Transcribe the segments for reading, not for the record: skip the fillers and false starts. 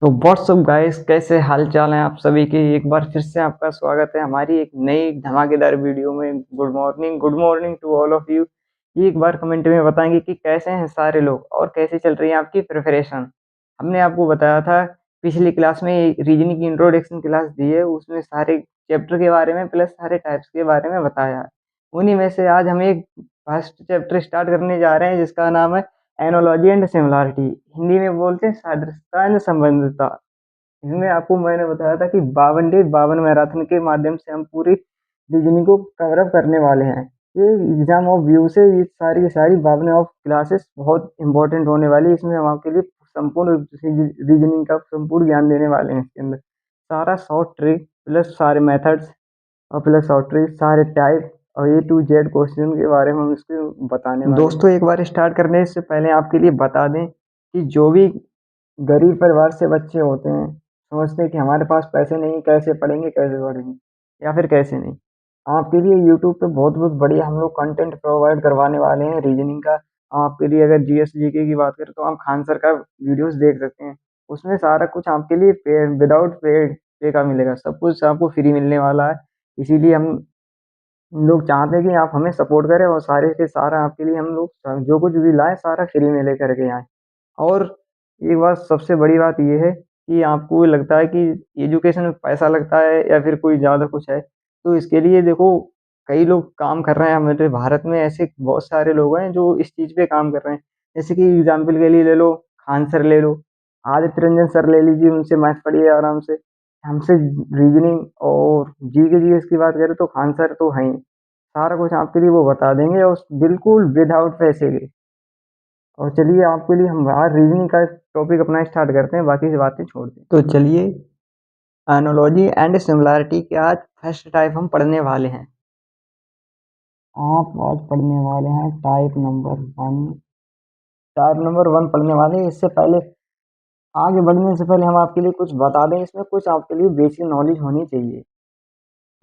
तो WhatsApp guys, कैसे हाल चाल हैं आप सभी के। एक बार फिर से आपका स्वागत है हमारी एक नई धमाकेदार वीडियो में। Good morning to all of you. एक बार कमेंट में बताएंगे कि कैसे हैं सारे लोग और कैसे चल रही है आपकी प्रिपरेशन। हमने आपको बताया था पिछली क्लास में, रीजनिंग की इंट्रोडक्शन क्लास दी है, उसमें सारे चैप्टर के बारे में प्लस सारे टाइप्स के बारे में बताया है। उन्हीं में से आज हम एक फर्स्ट चैप्टर स्टार्ट करने जा रहे हैं जिसका नाम है एनोलॉजी एंड सिमिलैरिटी। हिंदी में बोलते हैं सादृश्यता एंड संबंधितता। इसमें आपको मैंने बताया था कि 52 डे 52 मैराथन के माध्यम से हम पूरी रीजनिंग को कवर अप करने वाले हैं। ये एग्जाम ऑफ व्यू से ये सारी की सारी 52 ऑफ क्लासेस बहुत इंपॉर्टेंट होने वाली है। इसमें हम आपके लिए संपूर्ण रीजनिंग का संपूर्ण ज्ञान देने वाले हैं। इसके अंदर सारा शॉर्ट ट्रिक प्लस सारे मेथड्स और प्लस शॉर्ट ट्रिक सारे टाइप और ए टू जेड क्वेश्चन के बारे में हम इसको बताने वाले हैं। दोस्तों, एक बार स्टार्ट करने से पहले आपके लिए बता दें कि जो भी गरीब परिवार से बच्चे होते हैं, सोचते हैं कि हमारे पास पैसे नहीं, कैसे पढ़ेंगे कैसे पढ़ेंगे या फिर कैसे नहीं। आपके लिए यूट्यूब पे बहुत बहुत बढ़िया हम लोग कंटेंट प्रोवाइड करवाने वाले हैं रीजनिंग का। आपके लिए अगर जीएस जीके की बात करें तो आप खान सर का वीडियोस देख सकते हैं। उसमें सारा कुछ आपके लिए विदाउट पेड पे का मिलेगा, सब कुछ आपको फ्री मिलने वाला है। इसीलिए हम लोग चाहते हैं कि आप हमें सपोर्ट करें और सारे के सारा आपके लिए हम लोग जो कुछ भी लाएं सारा फ्री में लेकर के आए। और एक बात, सबसे बड़ी बात ये है कि आपको लगता है कि एजुकेशन में पैसा लगता है या फिर कोई ज़्यादा कुछ है, तो इसके लिए देखो कई लोग काम कर रहे हैं। हमारे भारत में ऐसे बहुत सारे लोग हैं जो इस चीज़ पे काम कर रहे हैं। जैसे कि एग्ज़ाम्पल के लिए ले लो, खान सर ले लो, आदित्य रंजन सर ले लीजिए, उनसे मैथ पढ़िए आराम से। हमसे रीजनिंग और जीके जीएस की बात करें तो खान सर तो हैं ही। सारा कुछ आपके लिए वो बता देंगे और बिल्कुल विदाउट पैसे के। और चलिए आपके लिए हम आज रीजनिंग का टॉपिक अपना स्टार्ट करते हैं, बाकी की बातें छोड़ दें। तो चलिए, एनोलॉजी एंड सिमिलैरिटी के आज फर्स्ट टाइप हम पढ़ने वाले हैं। आप आज पढ़ने वाले हैं टाइप नंबर 1। टाइप नंबर 1 पढ़ने वाले हैं। इससे पहले, आगे बढ़ने से पहले हम आपके लिए कुछ बता दें। इसमें कुछ आपके लिए बेसिक नॉलेज होनी चाहिए,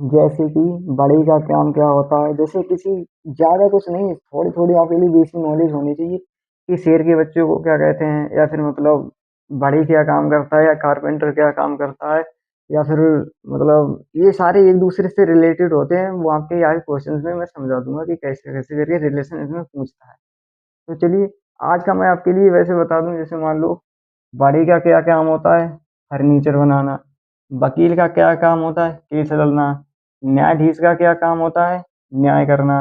जैसे कि बड़े का काम क्या होता है। जैसे किसी ज़्यादा कुछ नहीं, थोड़ी थोड़ी आपके लिए बेसिक नॉलेज होनी चाहिए कि शेर के बच्चे को क्या कहते हैं, या फिर मतलब बढ़ई क्या काम करता है, या कारपेंटर क्या काम करता है, या फिर मतलब ये सारे एक दूसरे से रिलेटेड होते हैं। वो आपके आगे क्वेश्चंस में मैं समझा दूंगा कि कैसे कैसे करके रिलेशन इसमें पूछता है। तो चलिए, आज का मैं आपके लिए वैसे बता दूं। जैसे मान लो, बढ़ई का क्या काम होता है, फर्नीचर बनाना। वकील का क्या काम होता है, केस लड़ना। न्यायाधीश का क्या काम होता है, न्याय करना।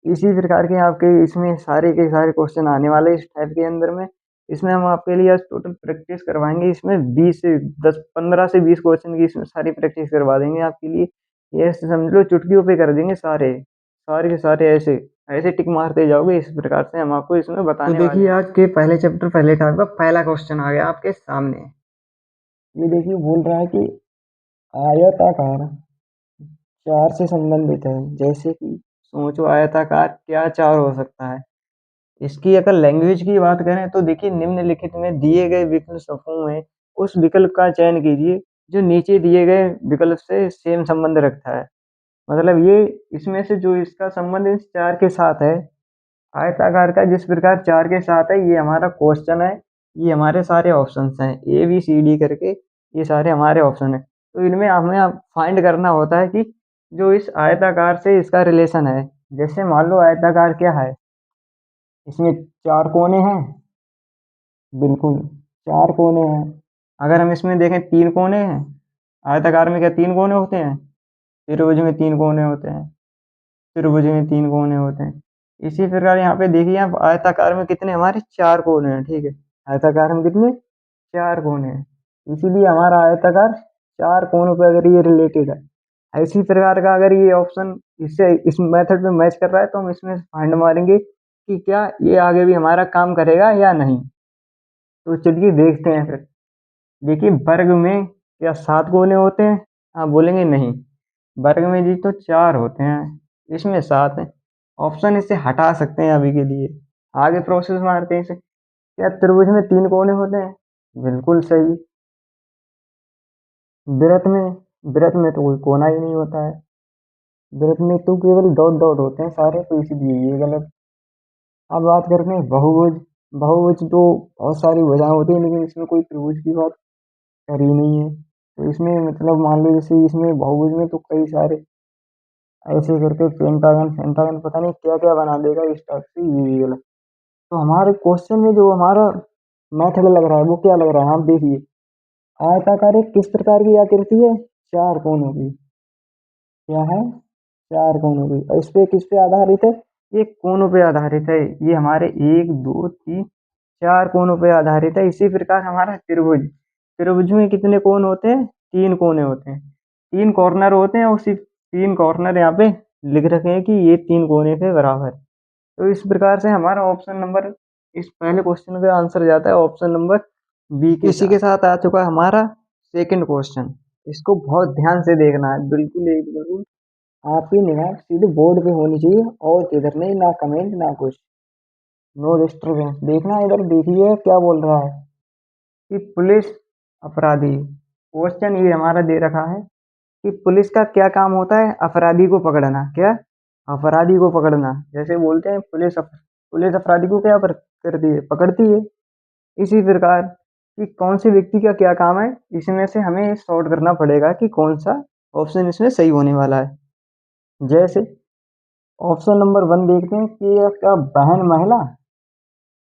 इसी प्रकार के आपके इसमें सारे के सारे क्वेश्चन आने वाले इस टाइप के अंदर में। इसमें हम आपके लिए आज टोटल प्रैक्टिस करवाएंगे। इसमें 20 से 10 15 से 20 क्वेश्चन की इसमें सारी प्रैक्टिस करवा देंगे आपके लिए। ये समझ लो चुटकियों पे कर देंगे सारे सारे के सारे। ऐसे ऐसे टिक मारते जाओगे, इस प्रकार से हम आपको इसमें बताने वाले हैं। तो देखिए, आज के पहले चैप्टर पहले टाइप का पहला क्वेश्चन आ गया आपके सामने। ये देखिए, बोल रहा है कि आयताकार चार से संबंधित है। जैसे कि सोचो, आयताकार क्या चार हो सकता है। इसकी अगर लैंग्वेज की बात करें तो देखिए, निम्नलिखित में दिए गए विकल्प समूह में उस विकल्प का चयन कीजिए जो नीचे दिए गए विकल्प से सेम संबंध रखता है। मतलब ये, इसमें से जो इसका संबंध इस चार के साथ है, आयताकार का जिस प्रकार चार के साथ है, ये हमारा क्वेश्चन है। ये हमारे सारे ऑप्शंस हैं, ए बी सी डी करके ये सारे हमारे ऑप्शन है। तो इनमें हमें अब फाइंड करना होता है कि जो इस आयताकार से इसका रिलेशन है। जैसे मान लो, आयताकार क्या है, इसमें चार कोने हैं, बिल्कुल चार कोने हैं। अगर हम इसमें देखें, तीन कोने हैं। आयताकार में क्या तीन कोने होते हैं? त्रिभुज में तीन कोने होते हैं। त्रिभुज में तीन कोने होते हैं। इसी प्रकार यहाँ पे देखिए, आप आयताकार में कितने हमारे चार कोने हैं, ठीक है। आयताकार में कितने, चार कोने हैं। इसीलिए हमारा आयताकार चार कोनों पे अगर ये रिलेटेड है, इसी प्रकार का अगर ये ऑप्शन इससे इस मेथड में मैच कर रहा है, तो हम इसमें फाइंड मारेंगे कि क्या ये आगे भी हमारा काम करेगा या नहीं। तो चलिए देखते हैं फिर। देखिए, वर्ग में क्या सात कोने होते हैं? आप बोलेंगे नहीं, वर्ग में जी तो चार होते हैं, इसमें सात हैं। ऑप्शन इससे हटा सकते हैं अभी के लिए। आगे प्रोसेस मारते हैं इसे। क्या त्रिभुज में तीन कोने होते हैं? बिल्कुल सही। वृत्त में तो कोई कोना ही नहीं होता है। वृत्त में तो केवल डॉट डॉट होते हैं सारे, तो इसलिए ये गलत। अब बात करते हैं बहुभुज। बहुभुज तो बहुत सारी भुजाएं होती हैं, लेकिन इसमें कोई त्रिभुज की बात कर ही नहीं है। तो इसमें मतलब मान लो जैसे इसमें बहुभुज में तो कई सारे ऐसे करके पेंटागन पेंटागन पता नहीं क्या क्या बना देगा इस टाइप से ये भी गलत। तो हमारे क्वेश्चन में जो हमारा मेथड लग रहा है वो क्या लग रहा है, आप देखिए। आयताकार एक किस प्रकार की आकृति है, चार कोनों की। क्या है, चार कोनों की। और इस पे किस पे आधारित है, ये कोनों पे आधारित है। ये हमारे एक दो तीन चार कोनों पे आधारित है। इसी प्रकार हमारा त्रिभुज, त्रिभुज में कितने कोण होते हैं, तीन कोने होते हैं, तीन कॉर्नर होते हैं। उसी तीन कॉर्नर यहाँ पे लिख रखे हैं कि ये तीन कोने के बराबर। तो इस प्रकार से हमारा ऑप्शन नंबर, इस पहले क्वेश्चन का आंसर जाता है ऑप्शन नंबर बी के इसी के साथ आ चुका है हमारा सेकंड क्वेश्चन। इसको बहुत ध्यान से देखना है, बिल्कुल एक बिल्कुल आपकी निगाह सीधे बोर्ड पे होनी चाहिए और किधर नहीं, ना कमेंट ना कुछ, नो डिस्टरबेंस। देखना इधर देखिए क्या बोल रहा है कि पुलिस अपराधी, क्वेश्चन ये हमारा दे रखा है कि पुलिस का क्या काम होता है, अपराधी को पकड़ना। क्या, अपराधी को पकड़ना। जैसे बोलते हैं पुलिस अपराधी को क्या करती है, पकड़ती है। इसी प्रकार कि कौन से व्यक्ति का क्या काम है, इसमें से हमें सॉर्ट करना पड़ेगा कि कौन सा ऑप्शन इसमें सही होने वाला है। जैसे ऑप्शन नंबर वन देखते हैं कि यह क्या बहन महिला,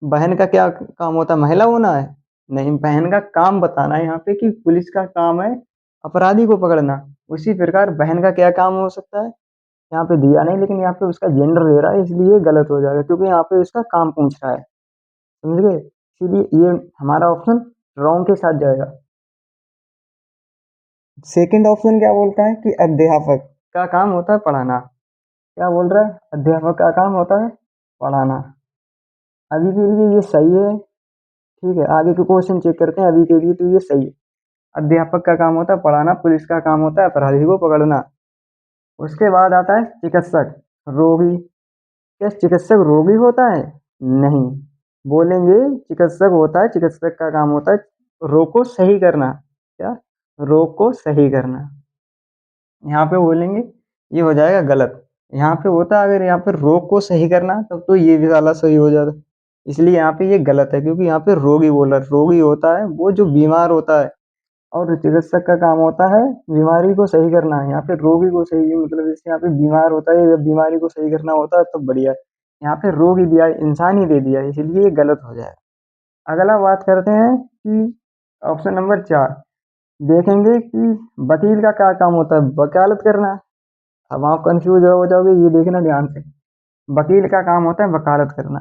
बहन का क्या काम होता है, महिला होना है। नहीं, बहन का काम बताना है यहाँ पे कि पुलिस का काम है अपराधी को पकड़ना। उसी प्रकार बहन का क्या काम हो सकता है, यहाँ पे दिया नहीं, लेकिन यहाँ पे उसका जेंडर दे रहा है इसलिए गलत हो जाएगा, क्योंकि यहाँ पे उसका काम पूछ रहा है। समझ गए, इसीलिए ये हमारा ऑप्शन रॉन्ग के साथ जाएगा। सेकंड ऑप्शन क्या बोलता है कि अध्यापक का काम होता है पढ़ाना। क्या बोल रहा है, अध्यापक का काम होता है पढ़ाना। अभी के लिए ये सही है, ठीक है। आगे के क्वेश्चन चेक करते हैं, अभी के लिए तो ये सही है। अध्यापक का काम होता है पढ़ाना, पुलिस का काम होता है अपराधी को पकड़ना। उसके बाद आता है चिकित्सक, रोगी। क्या चिकित्सक रोगी होता है, नहीं। बोलेंगे चिकित्सक होता है, चिकित्सक का काम होता है रोग को सही करना। क्या, रोग को सही करना। यहाँ पे बोलेंगे ये हो जाएगा गलत। यहाँ पे होता अगर यहाँ पे रोग को सही करना तब तो ये भी वाला सही हो जाता। इसलिए यहाँ पे ये गलत है, क्योंकि यहाँ पे रोगी बोला, रोगी होता है वो जो बीमार होता है, और चिकित्सक का काम होता है बीमारी को सही करना है। यहाँ पे रोगी को सही मतलब जैसे यहाँ पे बीमार होता है, जब बीमारी को सही करना होता है तब बढ़िया है। यहाँ पे रोग ही दिया है, इंसान ही दे दिया है, इसलिए ये गलत हो जाएगा। अगला बात करते हैं कि ऑप्शन नंबर चार देखेंगे कि वकील का क्या काम होता है, वकालत करना। अब आप कंफ्यूज हो जाओगे, ये देखना ध्यान से। वकील का काम होता है वकालत करना,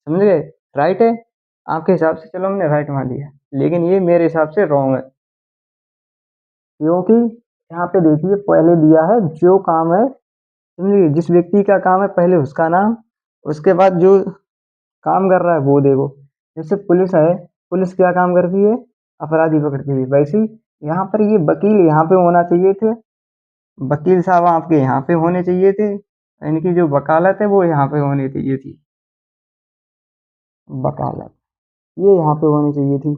समझ गए। राइट है आपके हिसाब से, चलो हमने राइट मान लिया, लेकिन ये मेरे हिसाब से रॉन्ग है। क्योंकि यहाँ पे देखिए पहले दिया है जो काम है, समझिए जिस व्यक्ति का काम है पहले उसका नाम, उसके बाद जो काम कर रहा है वो देखो। जैसे पुलिस है, पुलिस क्या काम करती है, अपराधी पकड़ती है। वैसे ही यहाँ पर ये वकील यहाँ पे होना चाहिए थे, वकील साहब आपके यहाँ पे होने चाहिए थे। इनकी जो वकालत है वो यहाँ पे होनी चाहिए थी, वकालत ये यहाँ पे होनी चाहिए थी।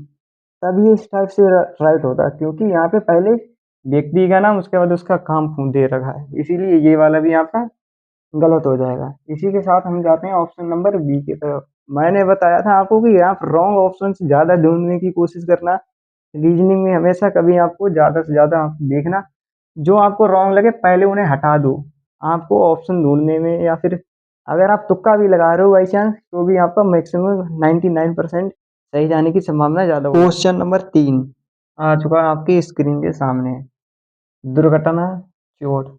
तब ये इस टाइप से राइट होता है, क्योंकि यहाँ पे पहले व्यक्ति का नाम उसके बाद उसका काम दे रखा है, इसीलिए ये वाला भी आपका गलत हो जाएगा। इसी के साथ हम जाते हैं ऑप्शन नंबर बी की तरफ। मैंने बताया था आपको कि आप रॉन्ग ऑप्शन ज़्यादा ढूंढने की कोशिश करना। रीजनिंग में हमेशा कभी आपको ज़्यादा से ज़्यादा आप देखना, जो आपको रॉन्ग लगे पहले उन्हें हटा दो। आपको ऑप्शन ढूंढने में या फिर अगर आप तुक्का भी लगा रहे हो बाई चांस, तो भी आपका मैक्सिमम 99% सही जाने की संभावना ज़्यादा होगी। क्वेश्चन नंबर तीन आ चुका है आपकी स्क्रीन के सामने। दुर्घटना, चोट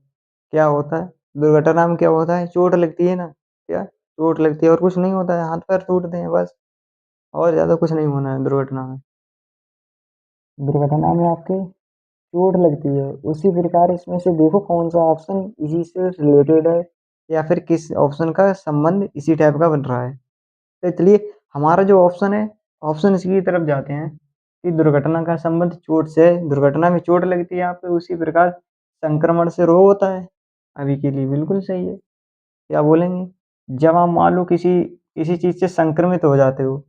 क्या होता है, दुर्घटना में क्या होता है, चोट लगती है ना। क्या, चोट लगती है और कुछ नहीं होता है, हाथ पैर टूटते हैं बस, और ज़्यादा कुछ नहीं होना है दुर्घटना में। दुर्घटना में आपके चोट लगती है। उसी प्रकार इसमें से देखो कौन सा ऑप्शन इसी से रिलेटेड है, या फिर किस ऑप्शन का संबंध इसी टाइप का बन रहा है। तो चलिए हमारा जो ऑप्शन है, ऑप्शन इसकी तरफ जाते हैं कि दुर्घटना का संबंध चोट से है। दुर्घटना में चोट लगती है यहाँ पे, उसी प्रकार संक्रमण से रोग होता है। अभी के लिए बिल्कुल सही है। क्या बोलेंगे, जब आप मान लो किसी किसी चीज़ से संक्रमित हो जाते हो,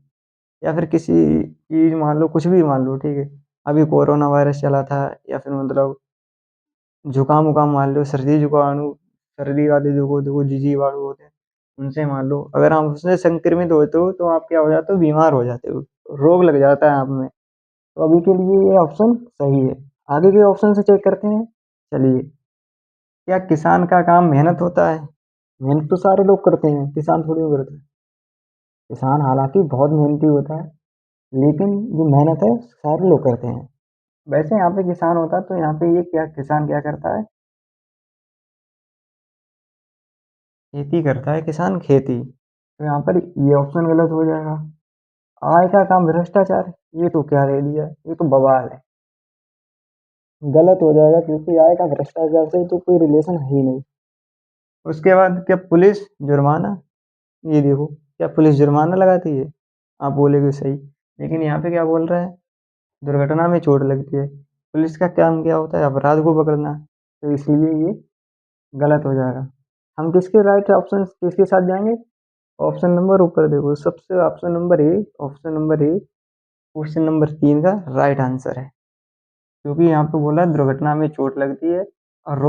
या फिर किसी चीज़ मान लो, कुछ भी मान लो, ठीक है। अभी कोरोना वायरस चला था, या फिर मतलब जुकाम उकाम मान लो, सर्दी जुकाम, सर्दी वाले जो देखो जीजी वाले होते हैं, उनसे मान लो अगर आप उससे संक्रमित होते हो तो आप क्या हो जाते हो, बीमार हो जाते हो, रोग लग जाता है आप में। तो अभी के लिए ये ऑप्शन सही है। आगे के ऑप्शन से चेक करते हैं। चलिए, क्या किसान का काम मेहनत होता है? मेहनत तो सारे लोग करते हैं, किसान थोड़ी ना करते हैं। किसान हालांकि बहुत मेहनती होता है, लेकिन जो मेहनत है सारे लोग करते हैं। वैसे यहाँ पे किसान होता है, तो यहाँ पे ये क्या किसान क्या करता है? खेती करता है किसान, खेती। तो यहाँ पर ये ऑप्शन गलत हो जाएगा। आय का काम भ्रष्टाचार, ये तो क्या ले लिया, ये तो बवाल है। गलत हो जाएगा, क्योंकि आय का भ्रष्टाचार से तो कोई रिलेशन है ही नहीं। उसके बाद क्या पुलिस जुर्माना? ये देखो, क्या पुलिस जुर्माना लगाती है? आप बोलेगे सही, लेकिन यहाँ पे क्या बोल रहा है? दुर्घटना में चोट लगती है। पुलिस का काम क्या होता है? अपराध को पकड़ना। तो इसीलिए ये गलत हो जाएगा। हम किसके राइट ऑप्शन किसके साथ जाएंगे? ऑप्शन नंबर ऊपर देखो, सबसे option number A question number 3 का राइट आंसर है। क्योंकि यहाँ पे बोला दुर्घटना में चोट लगती है और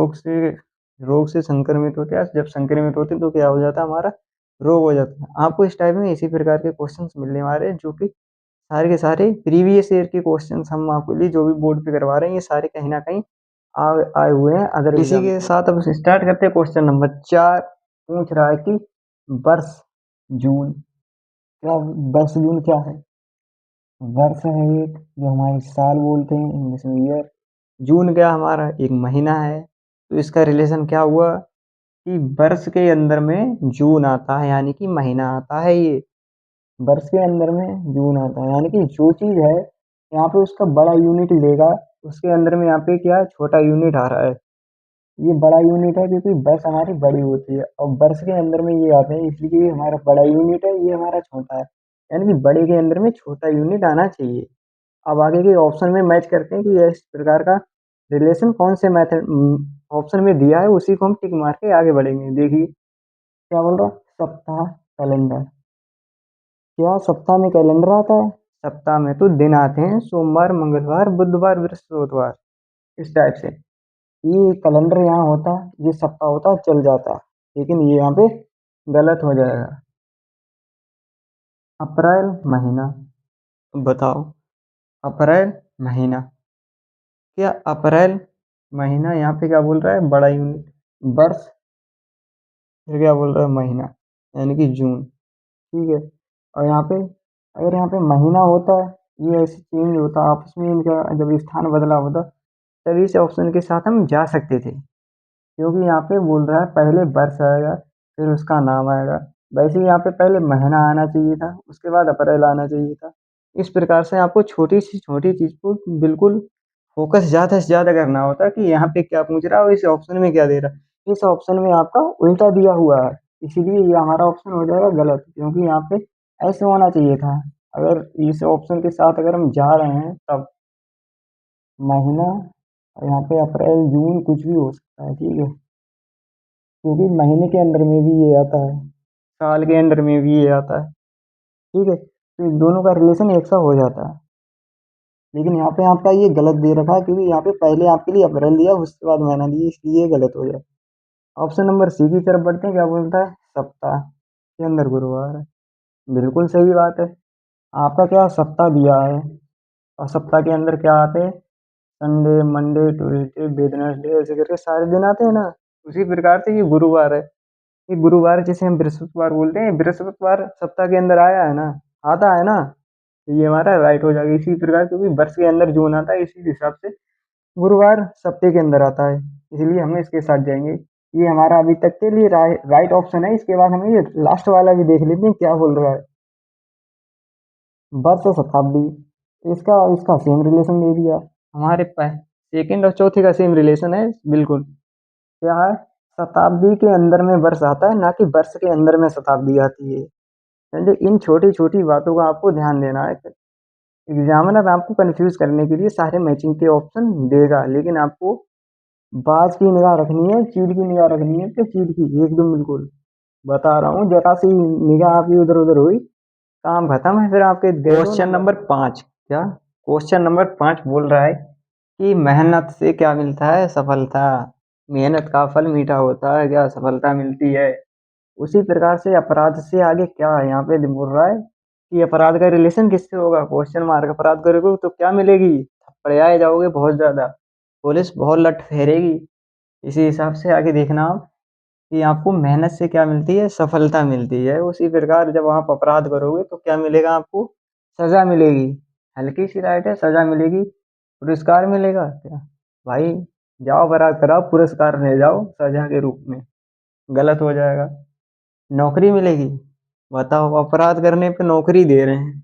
रोग से संक्रमित होते हैं। जब संक्रमित होते हैं तो क्या हो जाता है? हमारा रोग हो जाता है। आपको इस टाइप में इसी प्रकार के क्वेश्चंस मिलने वाले हैं, जो कि सारे के सारे प्रीवियस ईयर के क्वेश्चंस हम आपके लिए जो भी बोर्ड पे करवा रहे हैं, ये सारे कहीं ना कहीं आए हुए हैं अदर इसी एग्जाम के से। साथ अब स्टार्ट करते हैं। क्वेश्चन नंबर 4 पूछ रहा है कि वर्ष जून क्या वर्ष जून क्या है? वर्ष है एक, जो हमारे साल बोलते हैं इंग्लिश में ईयर। जून क्या हमारा एक महीना है। तो इसका रिलेशन क्या हुआ कि वर्ष के अंदर में जून आता है, यानी कि महीना आता है। ये वर्ष के अंदर में जून आता है, यानी कि जो चीज है यहाँ पे उसका बड़ा यूनिट लेगा, उसके अंदर में यहाँ पे क्या छोटा यूनिट आ रहा है। ये बड़ा यूनिट है, क्योंकि वर्ष हमारी बड़ी होती है और वर्ष के अंदर में ये आते हैं, इसलिए ये हमारा बड़ा यूनिट है, ये हमारा छोटा है। यानी कि बड़े के अंदर में छोटा यूनिट आना चाहिए। अब आगे के ऑप्शन में मैच करते हैं कि ये इस प्रकार का रिलेशन कौन से मेथड ऑप्शन में दिया है, उसी को हम टिक मार के आगे बढ़ेंगे। देखिए क्या बोल रहा है? सप्ताह कैलेंडर। क्या सप्ताह में कैलेंडर आता है? सप्ताह में तो दिन आते हैं, सोमवार, मंगलवार, बुधवार, बृहस्पतिवार, इस टाइप से। ये कैलेंडर यहाँ होता, ये सप्ताह होता चल जाता, लेकिन ये यहाँ पे गलत हो जाएगा। अप्रैल महीना, बताओ। अप्रैल महीना, क्या अप्रैल महीना यहाँ पे क्या बोल रहा है? बड़ा यूनिट। वर्ष, फिर क्या बोल रहा है? महीना, यानी कि जून। ठीक है। और यहाँ पे अगर यहाँ पे महीना होता, ये ऐसे चेंज होता आपस में, इनका जब स्थान बदला होता, तभी इस ऑप्शन के साथ हम जा सकते थे। क्योंकि यहाँ पे बोल रहा है पहले वर्ष आएगा, फिर उसका नाम आएगा। वैसे ही यहाँ पे पहले महीना आना चाहिए था, उसके बाद अप्रैल आना चाहिए था। इस प्रकार से आपको छोटी सी छोटी चीज को बिल्कुल फोकस ज्यादा से ज्यादा करना होता है कि यहाँ पे क्या पूछ रहा है और इस ऑप्शन में क्या दे रहा है। इस ऑप्शन में आपका उल्टा दिया हुआ है, इसीलिए ये हमारा ऑप्शन हो जाएगा गलत, क्योंकि यहाँ पे ऐसे होना चाहिए था। अगर इस ऑप्शन के साथ अगर हम जा रहे हैं तब महीना, और यहाँ पे अप्रैल जून कुछ भी हो सकता है, ठीक है। क्योंकि महीने के अंदर में भी ये आता है, साल के अंदर में भी ये आता है, ठीक है। तो इन दोनों का रिलेशन एक सा हो जाता है। लेकिन यहाँ पे आपका ये गलत दे रखा है, क्योंकि यहाँ पे पहले आपके लिए अप्रैल दिया, उसके बाद महीना दिया, इसलिए ये गलत हो जाए। ऑप्शन नंबर सी की तरफ बढ़ते हैं। क्या बोलता है? सप्ताह के अंदर गुरुवार है। बिल्कुल सही बात है। आपका क्या सप्ताह दिया है, और सप्ताह के अंदर क्या आते हैं? संडे, मंडे, ट्यूसडे, वेडनेसडे, ऐसे करके सारे दिन आते हैं ना। उसी प्रकार से ये गुरुवार है। ये गुरुवार जिसे हम बृहस्पतिवार बोलते हैं, बृहस्पतिवार सप्ताह के अंदर आया है ना, आता है ना। तो ये हमारा राइट हो जाएगा। इसी प्रकार क्योंकि वर्ष के अंदर जून आता है, इसी हिसाब से गुरुवार सप्ताह के अंदर आता है, इसलिए हम इसके साथ जाएंगे। ये हमारा अभी तक के लिए राइट ऑप्शन है। इसके बाद हम ये लास्ट वाला भी देख लेते हैं क्या बोल रहा है। वर्ष शताब्दी, इसका इसका सेम रिलेशन दे दिया। हमारे पास सेकंड और चौथे का सेम रिलेशन है, बिल्कुल। क्या है? शताब्दी के अंदर में वर्ष आता है, ना कि वर्ष के अंदर में शताब्दी आती है। समझे? इन छोटी छोटी बातों का आपको ध्यान देना है। एग्जामिनर आपको कंफ्यूज करने के लिए सारे मैचिंग के ऑप्शन देगा, लेकिन आपको बाज की निगाह रखनी है, चील की निगाह रखनी है, तो चील की एकदम बिल्कुल बता रहा हूँ। जरा सी निगाह आपकी उधर उधर हुई, काम खत्म है फिर आपके। क्वेश्चन नंबर 5, क्या क्वेश्चन नंबर 5 बोल रहा है कि मेहनत से क्या मिलता है? सफलता। मेहनत का फल मीठा होता है, क्या सफलता मिलती है? उसी प्रकार से अपराध से आगे क्या है? यहाँ पे बोल रहा है कि अपराध का रिलेशन किससे होगा, क्वेश्चन मार्क। अपराध करोगे तो क्या मिलेगी, थपड़ियाए जाओगे बहुत ज्यादा, पुलिस बहुत लट फेरेगी। इसी हिसाब से आगे देखना आप कि आपको मेहनत से क्या मिलती है, सफलता मिलती है। उसी प्रकार जब आप अपराध करोगे तो क्या मिलेगा आपको, सजा मिलेगी। हल्की सी राइट है, सजा मिलेगी, पुरस्कार मिलेगा क्या भाई, जाओ अपराध कराओ, पुरस्कार ले जाओ सजा के रूप में, गलत हो जाएगा। नौकरी मिलेगी, बताओ अपराध करने पे नौकरी दे रहे हैं।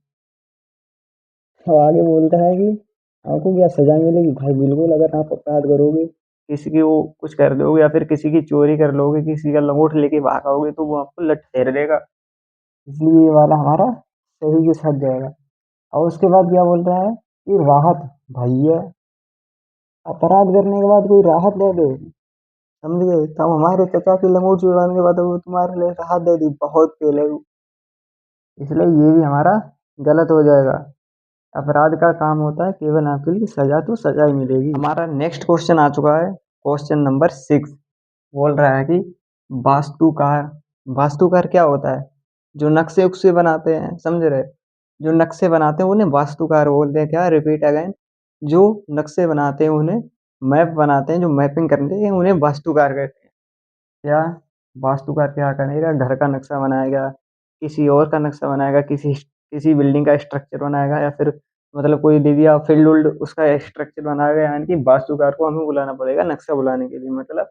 तो आगे बोलता है कि आपको क्या सजा मिलेगी भाई, बिल्कुल अगर आप अपराध करोगे, किसी की वो कुछ कर दोगे या फिर किसी की चोरी कर लोगे, किसी का लंगोट लेके भागोगे तो वो आपको लट फेर देगा। इसलिए ये वाला हमारा सही के साथ जाएगा। और उसके बाद क्या बोल रहा है कि राहत, भैया अपराध करने के बाद कोई राहत दे दे, समझ गए, तब हमारे चाचा की लंगोट छुड़वाने के बाद वो तुम्हारे लिए राहत दे दी बहुत पहले, इसलिए ये भी हमारा गलत हो जाएगा। अपराध का काम होता है केवल आपके लिए सजा, तो सजा ही मिलेगी। हमारा नेक्स्ट क्वेश्चन आ चुका है, क्वेश्चन नंबर 6। बोल रहा है कि वास्तुकार, वास्तुकार क्या होता है, जो नक्शे उक्से बनाते हैं, समझ रहे, जो नक्शे बनाते हैं उन्हें वास्तुकार बोलते हैं। क्या, रिपीट अगेन, जो नक्शे बनाते हैं उन्हें, मैप बनाते हैं, जो मैपिंग करते हैं उन्हें वास्तुकार कहते हैं। क्या, वास्तुकार क्या करेगा, घर का नक्शा बनाएगा, किसी और का नक्शा बनाएगा, किसी किसी बिल्डिंग का स्ट्रक्चर बनाएगा, या फिर मतलब कोई दे दिया फील्ड उल्ड उसका स्ट्रक्चर बनाएगा, यानी कि वास्तुकार को हमें बुलाना पड़ेगा नक्शा बुलाने के लिए। मतलब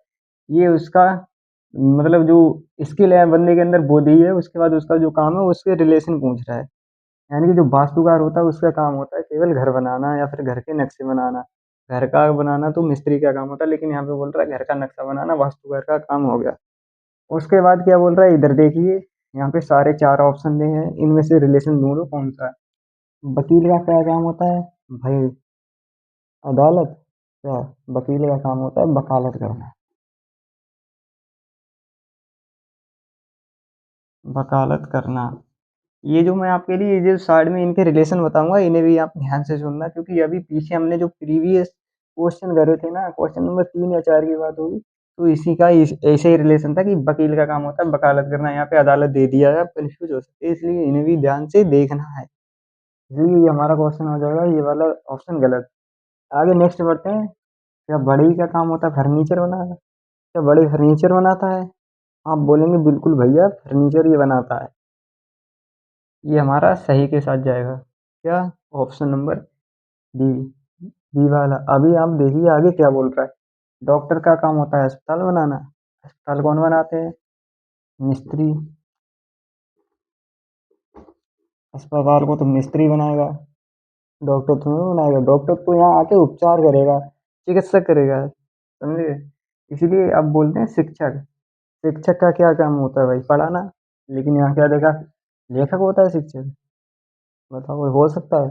ये उसका मतलब जो स्किल है बंदे के अंदर वो दी है, उसके बाद उसका जो काम है उसके रिलेशन पूछ रहा है। यानी कि जो वास्तुकार होता है उसका काम होता है केवल घर बनाना या फिर घर के नक्शे बनाना। घर का बनाना तो मिस्त्री का काम होता है, लेकिन यहाँ पे बोल रहा है घर का नक्शा बनाना वास्तुकार का काम हो गया। उसके बाद क्या बोल रहा है, इधर देखिए, यहाँ पे सारे 4 ऑप्शन दिए हैं, इनमें से रिलेशन ढूंढो कौन सा है। वकील का क्या काम होता है भाई, अदालत। क्या, वकील का काम होता है वकालत करना, वकालत करना। ये जो मैं आपके लिए ये जो साइड में इनके रिलेशन बताऊंगा, इन्हें भी आप ध्यान से सुनना, क्योंकि अभी पीछे हमने जो प्रीवियस क्वेश्चन करे थे ना, क्वेश्चन नंबर 3 या 4 की बात होगी, तो इसी का ऐसे ही रिलेशन था कि वकील का काम होता है वकालत करना। यहाँ पे अदालत दे दिया है, आप कंफ्यूज हो सकते हैं, इसलिए इन्हें भी ध्यान से देखना है। इसलिए ये हमारा क्वेश्चन हो जाएगा, ये वाला ऑप्शन गलत। आगे नेक्स्ट बढ़ते हैं। क्या बड़ी का काम होता है फर्नीचर बनाना, क्या बड़ी फर्नीचर बनाता है, आप बोलेंगे बिल्कुल भैया फर्नीचर ये बनाता है, ये हमारा सही के साथ जाएगा। क्या, ऑप्शन नंबर डी, डी वाला। अभी आप देखिए आगे क्या बोल रहा है, डॉक्टर का काम होता है अस्पताल बनाना, अस्पताल कौन बनाते हैं, मिस्त्री, अस्पताल को तो मिस्त्री बनाएगा, डॉक्टर तो नहीं बनाएगा, डॉक्टर तो यहाँ आके उपचार करेगा, चिकित्सक करेगा, समझे। इसीलिए अब बोलते हैं शिक्षक। शिक्षक का क्या काम होता है भाई, पढ़ाना। लेकिन यहाँ क्या देखा, लेखक होता है शिक्षक, बताओ हो सकता है,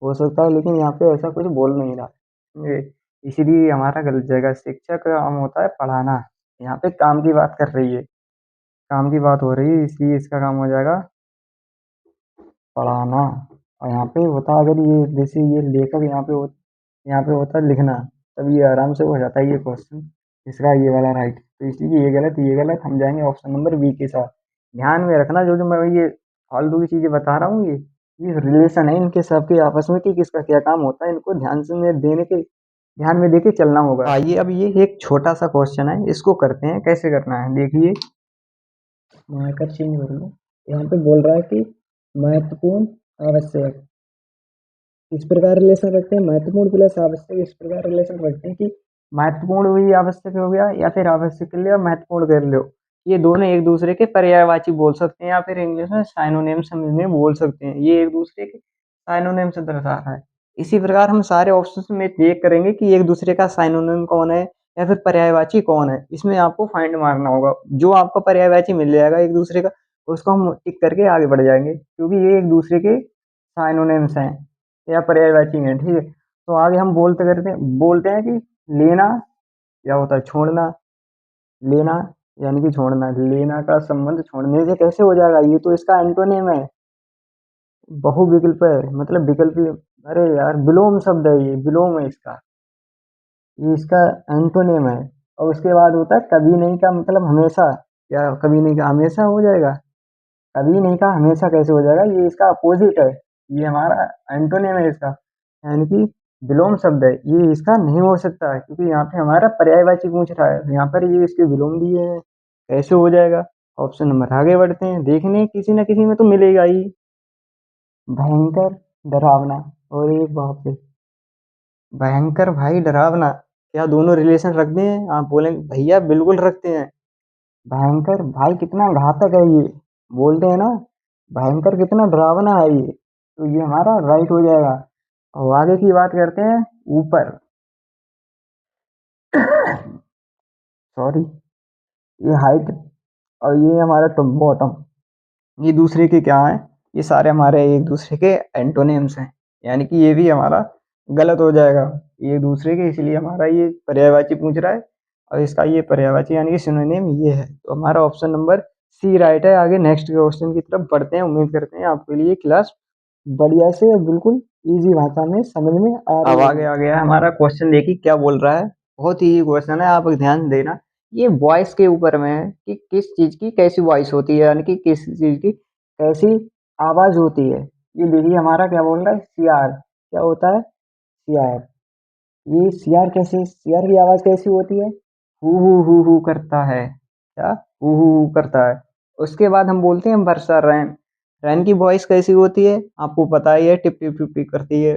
हो सकता है, लेकिन यहाँ पे ऐसा कुछ बोल नहीं रहा। ये इसीलिए हमारा गलत जगह, शिक्षक का काम होता है पढ़ाना। यहाँ पे काम की बात कर रही है, काम की बात हो रही है, इसलिए इसका काम हो जाएगा पढ़ाना। और यहाँ पे होता अगर ये जैसे ये लेखक यहाँ पे होता है लिखना, तब ये आराम से हो जाता है ये क्वेश्चन, इसका ये वाला राइट। तो इसलिए ये गलत, ये गलत, हम जाएंगे ऑप्शन नंबर बी के साथ। ध्यान में रखना जो जो मैं ये फालतू की चीजें बता रहा हूँ, ये रिलेशन है इनके सबके आपस में कि किसका क्या काम होता है, इनको ध्यान से में देने के, ध्यान में देके चलना होगा। आइए अब ये एक छोटा सा क्वेश्चन है, इसको करते हैं कैसे करना है, देखिए। मार्कर चेंज कर लो। यहाँ पे बोल रहा है कि महत्वपूर्ण, आवश्यक, इस प्रकार रिलेशन रखते हैं, महत्वपूर्ण प्लस आवश्यक इस प्रकार रिलेशन रखते हैं कि महत्वपूर्ण भी आवश्यक हो गया, या फिर आवश्यक के लिए महत्वपूर्ण कर लो, ये दोनों एक दूसरे के पर्यायवाची बोल सकते हैं, या फिर इंग्लिश में साइनोनिम्स हम इन्हें बोल सकते हैं, ये एक दूसरे के साइनोनिम से दर्शा रहा है। इसी प्रकार हम सारे ऑप्शन में चेक करेंगे कि एक दूसरे का साइनोनिम कौन है या फिर पर्यायवाची कौन है, इसमें आपको फाइंड मारना होगा। जो आपको पर्यायवाची मिल जाएगा एक दूसरे का, उसको हम टिक करके आगे बढ़ जाएंगे, क्योंकि ये एक दूसरे के साइनोनिम्स हैं या पर्यायवाची हैं, ठीक है। तो आगे हम बोलते हैं कि लेना क्या होता है, छोड़ना। लेना यानी कि छोड़ना, लेना का संबंध छोड़ने से कैसे हो जाएगा, ये तो इसका एंटोनिम है, बहुविकल्प है, मतलब विकल्प। अरे यार विलोम शब्द है, ये विलोम है इसका, ये इसका एंटोनिम है। और उसके बाद होता है कभी नहीं का मतलब हमेशा, या कभी नहीं का हमेशा हो जाएगा, कभी नहीं कहा, हमेशा कैसे हो जाएगा, ये इसका अपोजिट है। ये हमारा एंटोनिम है इसका, यानी कि विलोम शब्द है, ये इसका नहीं हो सकता है, क्योंकि यहाँ पे हमारा पर्यायवाची पूछ रहा है, यहाँ पर ये इसके विलोम दिए हैं, कैसे हो जाएगा। ऑप्शन नंबर आगे बढ़ते हैं, देखने किसी न किसी में तो मिलेगा ही। भयंकर, डरावना, और एक बाप रे, भयंकर भाई डरावना, क्या दोनों रिलेशन रखते हैं? आप बोलेंगे भैया बिल्कुल रखते हैं। भयंकर भाई कितना घातक है ये, बोलते हैं ना, भयंकर कितना डरावना है ये, तो ये हमारा राइट हो जाएगा। और आगे की बात करते हैं, ऊपर, सॉरी, ये हाइट, और ये हमारा बॉटम, ये दूसरे के क्या हैं? ये सारे हमारे एक दूसरे के एंटोनिम्स हैं, यानी कि ये भी हमारा गलत हो जाएगा, ये दूसरे के, इसलिए हमारा ये पर्यायवाची पूछ रहा है, और इसका ये पर्यायवाची यानी कि सिनोनिम ये है, तो हमारा ऑप्शन नंबर सी राइट है। आगे नेक्स्ट क्वेश्चन की तरफ बढ़ते हैं, उम्मीद करते हैं आपके लिए क्लास बढ़िया से और बिल्कुल इजी भाषा में समझ में आ रही अब आगे होगी। आ गया है हमारा क्वेश्चन, देखिए क्या बोल रहा है। बहुत ही क्वेश्चन है, आप ध्यान देना। ये वॉइस के ऊपर में है कि किस चीज की कैसी वॉइस होती है, यानी कि किस चीज की कैसी आवाज होती है। ये देखिए हमारा क्या बोल रहा है, सियार, क्या होता है, सियार। ये सियार कैसे, सियार की आवाज कैसी होती है, हु करता है, क्या, हु करता है। उसके बाद हम बोलते हैं वर्षा, रैन, रैन की वॉइस कैसी होती है, आपको पता ही है, टिप टिप टिप टिप करती है।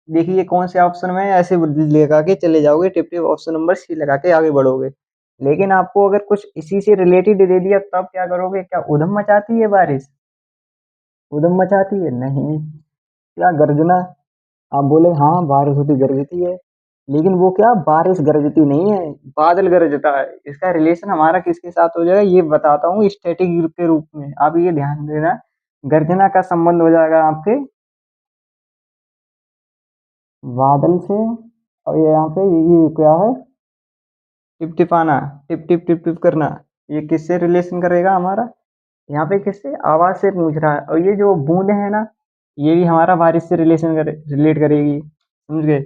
देखिए कौन से ऑप्शन में है, ऐसे लगा के चले जाओगे, tip tip option number C लगा के आगे बढ़ोगे। लेकिन आपको अगर कुछ इसी से रिलेटेड दे दिया तब क्या करोगे, क्या उधम मचाती है बारिश, उधम मचाती है, नहीं। क्या गर्जना, आप बोले हाँ बारिश होती गरजती है, लेकिन वो क्या बारिश गरजती नहीं है, बादल गरजता है। इसका रिलेशन हमारा किसके साथ हो जाएगा, ये बताता हूँ स्टैटिक के रूप में, आप ये ध्यान देना। गर्जना का संबंध हो जाएगा आपके बादल से, और ये यहाँ पे ये क्या है, टिपटिपाना, टिप टिप टिप टिप करना, ये किससे रिलेशन करेगा हमारा, यहाँ पे किससे, आवाज से पूछ रहा है। और ये जो बूंदे हैं ना, ये भी हमारा बारिश से रिलेट करेगी, समझ गए।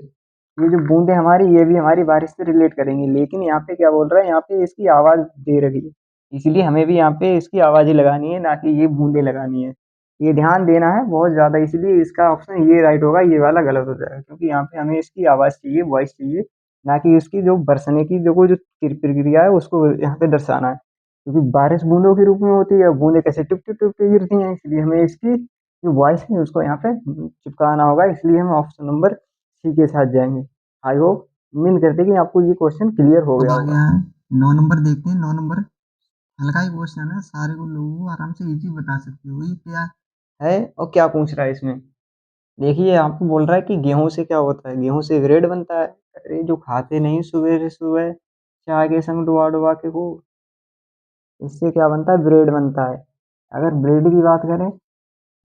ये जो बूंदे हमारी, ये भी हमारी बारिश से रिलेट करेंगी, लेकिन यहाँ पे क्या बोल रहा है, यहाँ पे इसकी आवाज दे रही है, इसलिए हमें भी यहाँ पे इसकी आवाज ही लगानी है, ना कि ये बूंदे लगानी है। ये ध्यान देना है बहुत ज्यादा, इसलिए इसका ऑप्शन ये राइट होगा, ये वाला गलत हो जाएगा, क्योंकि यहाँ पे हमें इसकी आवाज चाहिए, वॉइस चाहिए, ना कि उसकी जो बरसने की जो प्रक्रिया है उसको यहाँ पे दर्शाना है। क्योंकि बारिश बूंदों के रूप में होती है, बूंदे कैसे टिप टिप टिप के गिरती हैं, इसलिए हमें इसकी जो वॉइस है उसको यहाँ पे चिपकाना होगा, इसलिए हम ऑप्शन नंबर सी के साथ जाएंगे। आई होप, उम्मीद करते हैं कि आपको ये क्वेश्चन क्लियर हो गया होगा। है 9 नंबर देखते हैं, 9 नंबर हल्का ही क्वेश्चन है, सारे को लोगों को आराम से इजी बता सकते हो, ये क्या है और क्या पूछ रहा है इसमें। देखिए आपको बोल रहा है कि गेहूं से क्या होता है, गेहूं से ब्रेड बनता है। अरे जो खाते नहीं सुबह से सुबह चाय के संग डुबा डुबा के वो, इससे क्या बनता है, ब्रेड बनता है। अगर ब्रेड की बात करें,